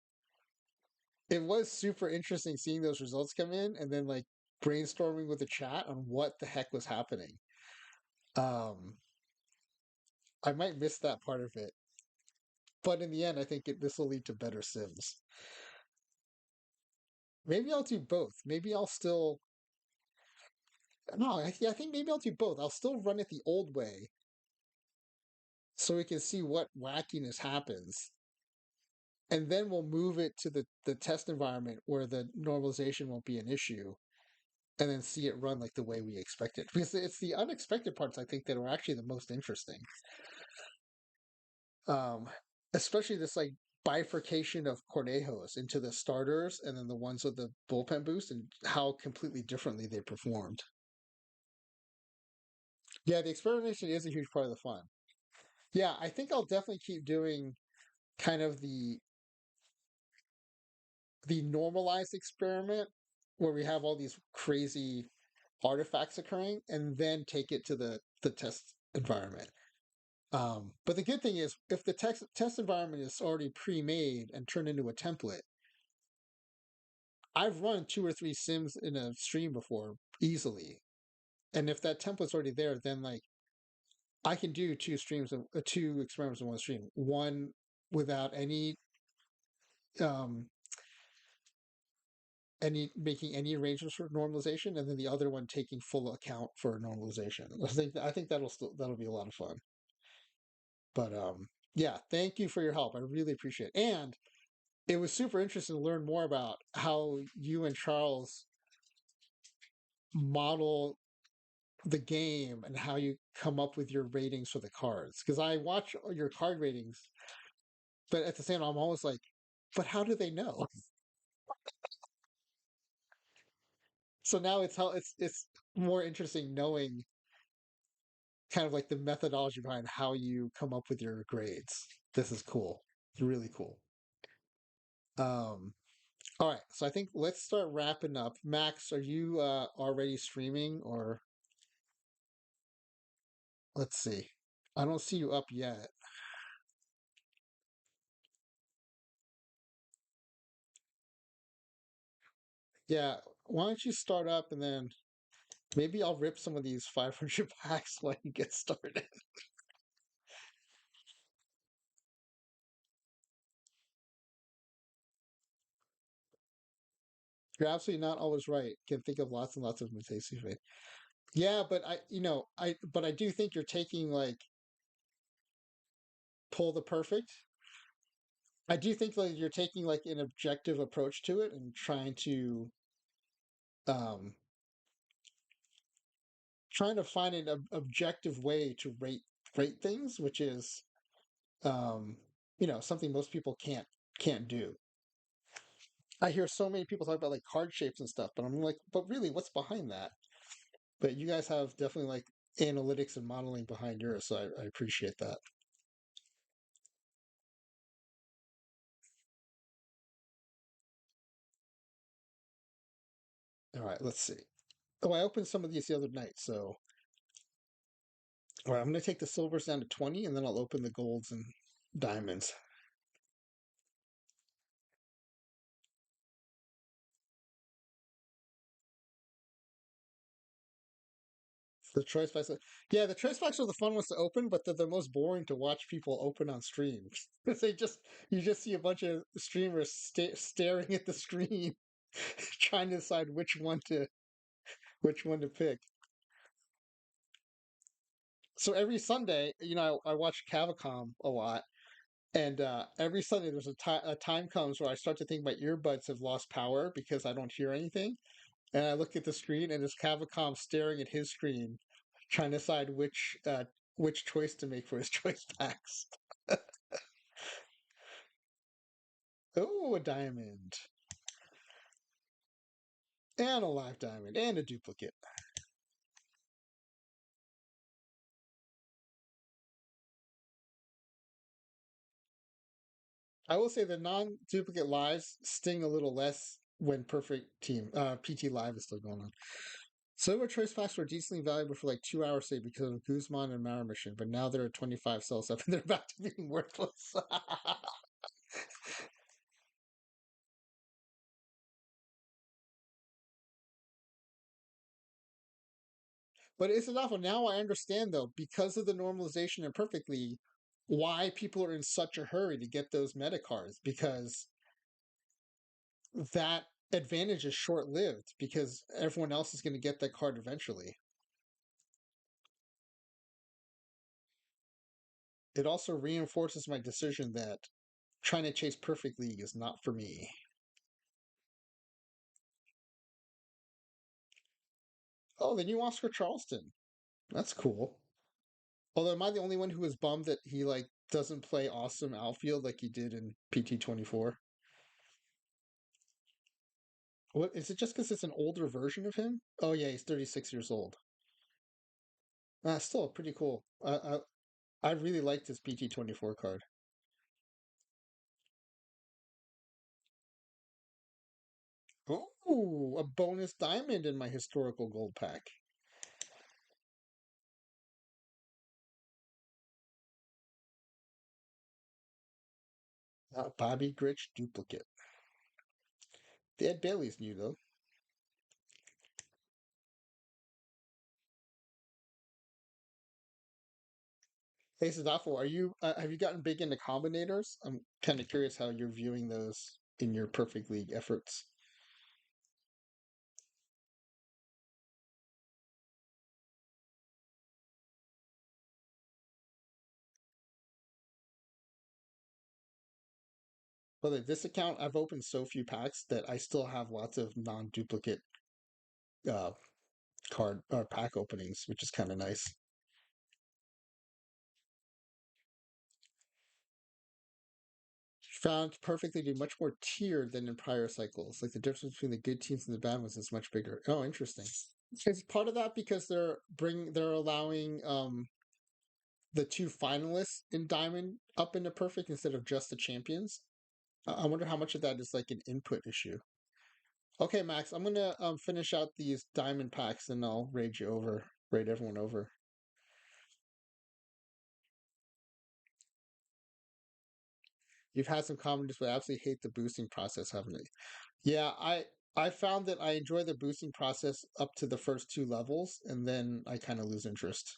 it was super interesting seeing those results come in and then like brainstorming with the chat on what the heck was happening. Um, I might miss that part of it, but in the end, I think this will lead to better Sims. Maybe I'll do both. Maybe I'll still no. Yeah, I think maybe I'll do both. I'll still run it the old way so we can see what wackiness happens, and then we'll move it to the test environment where the normalization won't be an issue, and then see it run like the way we expect it. Because it's the unexpected parts I think that are actually the most interesting. Um, Especially this like bifurcation of Cornejos into the starters and then the ones with the bullpen boost and how completely differently they performed. Yeah, the experimentation is a huge part of the fun. Yeah, I think I'll definitely keep doing kind of the normalized experiment where we have all these crazy artifacts occurring and then take it to the test environment. But the good thing is, if the test environment is already pre-made and turned into a template, I've run 2 or 3 sims in a stream before easily. And if that template's already there, then like I can do 2 experiments in one stream. One without um, any making any arrangements for normalization, and then the other one taking full account for normalization. I think that'll be a lot of fun. But yeah, thank you for your help. I really appreciate it. And it was super interesting to learn more about how you and Charles model the game and how you come up with your ratings for the cards. Because I watch your card ratings, but at the same time, I'm always like, but how do they know? So now it's more interesting knowing kind of like the methodology behind how you come up with your grades. This is cool. It's really cool. Um, all right, so I think let's start wrapping up. Max, are you already streaming or let's see. I don't see you up yet. Yeah, why don't you start up and then maybe I'll rip some of these 500 packs while you get started. You're absolutely not always right. Can think of lots and lots of mistakes you've made. Yeah, but I do think you're taking like pull the perfect. I do think like you're taking like an objective approach to it and um trying to find an objective way to rate things, which is um something most people can't do. I hear so many people talk about like card shapes and stuff, but I'm like, but really, what's behind that? But you guys have definitely like analytics and modeling behind yours, so I appreciate that. All right, let's see. Oh, I opened some of these the other night, so all right, I'm going to take the silvers down to 20, and then I'll open the golds and diamonds. The choice packs. Yeah, the choice packs are the fun ones to open, but they're the most boring to watch people open on streams. They just you just see a bunch of streamers staring at the screen, trying to decide which one to pick. So every Sunday, I watch Cavacom a lot, and every Sunday there's a time comes where I start to think my earbuds have lost power because I don't hear anything, and I look at the screen and it's Cavacom staring at his screen, trying to decide which choice to make for his choice packs. Oh, a diamond and a live diamond and a duplicate. I will say the non-duplicate lives sting a little less when perfect team PT live is still going on. Silver choice packs were decently valuable for like 2 hours, say, because of Guzman and Mara mission, but now they're at 25 cells up and they're about to be worthless. But it's awful. Now I understand, though, because of the normalization and perfect league, why people are in such a hurry to get those meta cards, because that advantage is short lived because everyone else is going to get that card eventually. It also reinforces my decision that trying to chase perfect league is not for me. Oh, the new Oscar Charleston. That's cool. Although, am I the only one who was bummed that he like doesn't play awesome outfield like he did in PT 24? What is it? Just because it's an older version of him? Oh yeah, he's 36 years old. Still pretty cool. I really liked his PT 24 card. Oh, a bonus diamond in my historical gold pack. Bobby Grich duplicate. The Ed Bailey's new though. Hey Sadafo, are you have you gotten big into combinators? I'm kind of curious how you're viewing those in your perfect league efforts. Well, this account I've opened so few packs that I still have lots of non-duplicate uh, card or pack openings, which is kind of nice. Found perfectly to be much more tiered than in prior cycles. Like the difference between the good teams and the bad ones is much bigger. Oh, interesting. Is part of that because they're allowing the two finalists in Diamond up into perfect instead of just the champions? I wonder how much of that is like an input issue. Okay, Max, I'm gonna finish out these Diamond packs and I'll raid everyone over. You've had some comments, but I absolutely hate the boosting process, haven't you? Yeah, I found that I enjoy the boosting process up to the first two levels, and then I kind of lose interest.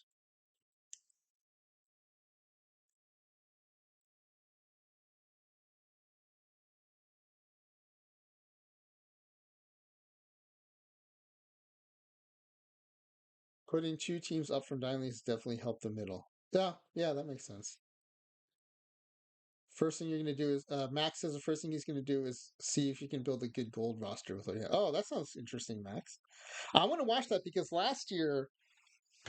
Putting two teams up from Diamond Leagues definitely helped the middle. Yeah, yeah, that makes sense. First thing you're gonna do is Max says the first thing he's gonna do is see if you can build a good gold roster with it. Oh, that sounds interesting, Max. I want to watch that because last year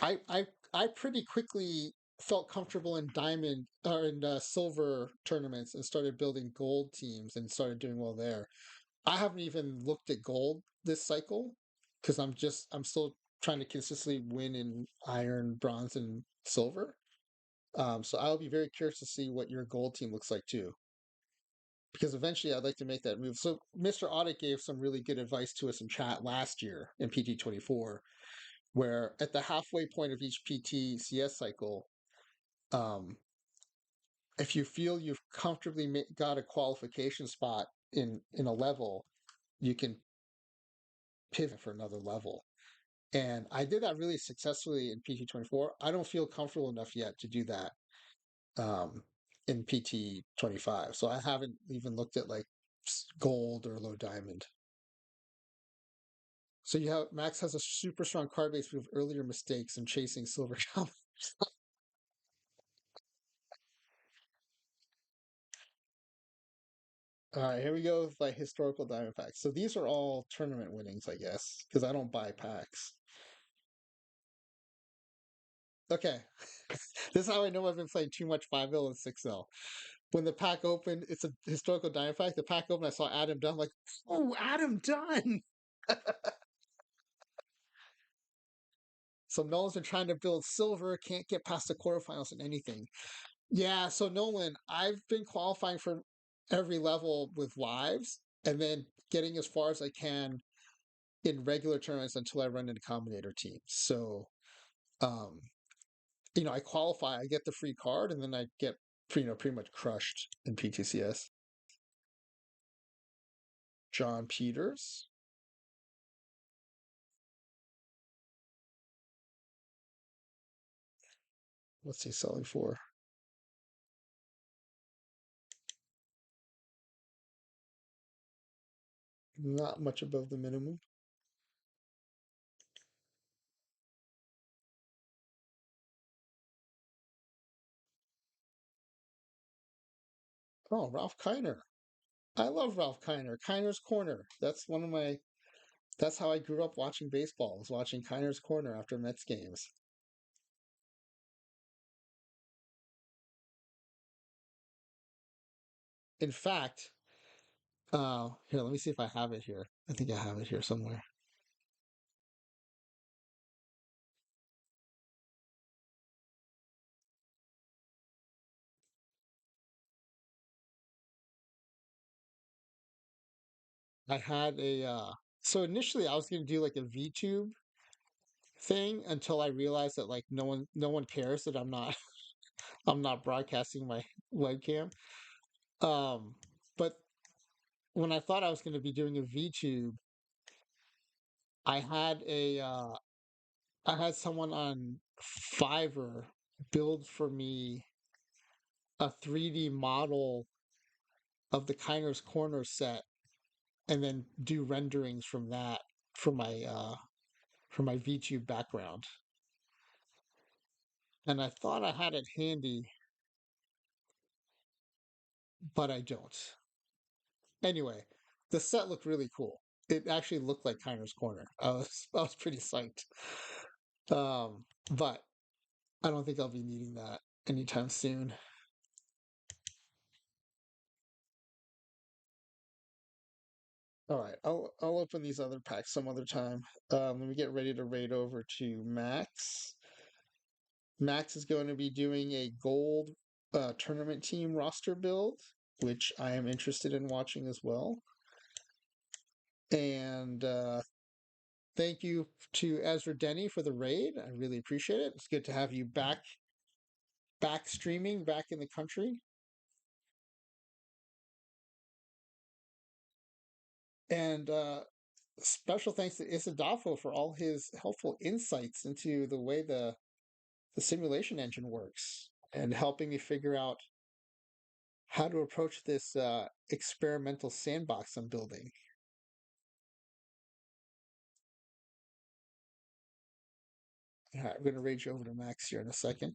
I I I pretty quickly felt comfortable in diamond or in silver tournaments and started building gold teams and started doing well there. I haven't even looked at gold this cycle because I'm still trying to consistently win in iron, bronze, and silver. So I'll be very curious to see what your gold team looks like too, because eventually I'd like to make that move. So Mr. Audit gave some really good advice to us in chat last year in PT 24, where at the halfway point of each PT CS cycle, um, if you feel you've comfortably got a qualification spot in a level, you can pivot for another level. And I did that really successfully in PT24. I don't feel comfortable enough yet to do that um, in PT25. So I haven't even looked at like gold or low diamond. So you have Max has a super strong card base with earlier mistakes and chasing silver common. All right, here we go with like historical diamond packs. So these are all tournament winnings, I guess, because I don't buy packs. Okay, this is how I know I've been playing too much 5L and 6L. When the pack opened, it's a historical diamond pack. The pack opened, I saw Adam Dunn, like, oh, Adam Dunn. So Nolan's been trying to build silver, can't get past the quarterfinals in anything. Yeah, so Nolan, I've been qualifying for every level with lives and then getting as far as I can in regular tournaments until I run into combinator teams. So, um, I qualify, I get the free card, and then I get pretty much crushed in PTCS. John Peters, what's he selling for? Not much above the minimum. Oh, Ralph Kiner. I love Ralph Kiner. Kiner's Corner. That's one of my. That's how I grew up watching baseball. Was watching Kiner's Corner after Mets games. In fact, here, let me see if I have it here. I think I have it here somewhere. I had a. So initially, I was going to do like a VTube thing until I realized that like no one cares that I'm not broadcasting my webcam. Um, but when I thought I was going to be doing a VTube, I had a I had someone on Fiverr build for me a 3D model of the Kiner's Corner set and then do renderings from that for my VTube background. And I thought I had it handy, but I don't. Anyway, the set looked really cool. It actually looked like Kiner's Corner. I was pretty psyched. But I don't think I'll be needing that anytime soon. All right, I'll open these other packs some other time. Let me get ready to raid over to Max. Max is going to be doing a gold tournament team roster build, which I am interested in watching as well. And thank you to Ezra Denny for the raid. I really appreciate it. It's good to have you back streaming, back in the country. And special thanks to Isadafo for all his helpful insights into the way the simulation engine works and helping me figure out how to approach this experimental sandbox I'm building. All right, I'm going to rage over to Max here in a second.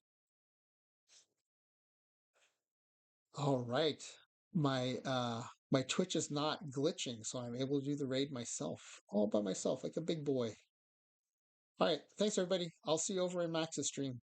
All right. My Twitch is not glitching, so I'm able to do the raid myself, all by myself, like a big boy. All right, thanks everybody. I'll see you over in Max's stream.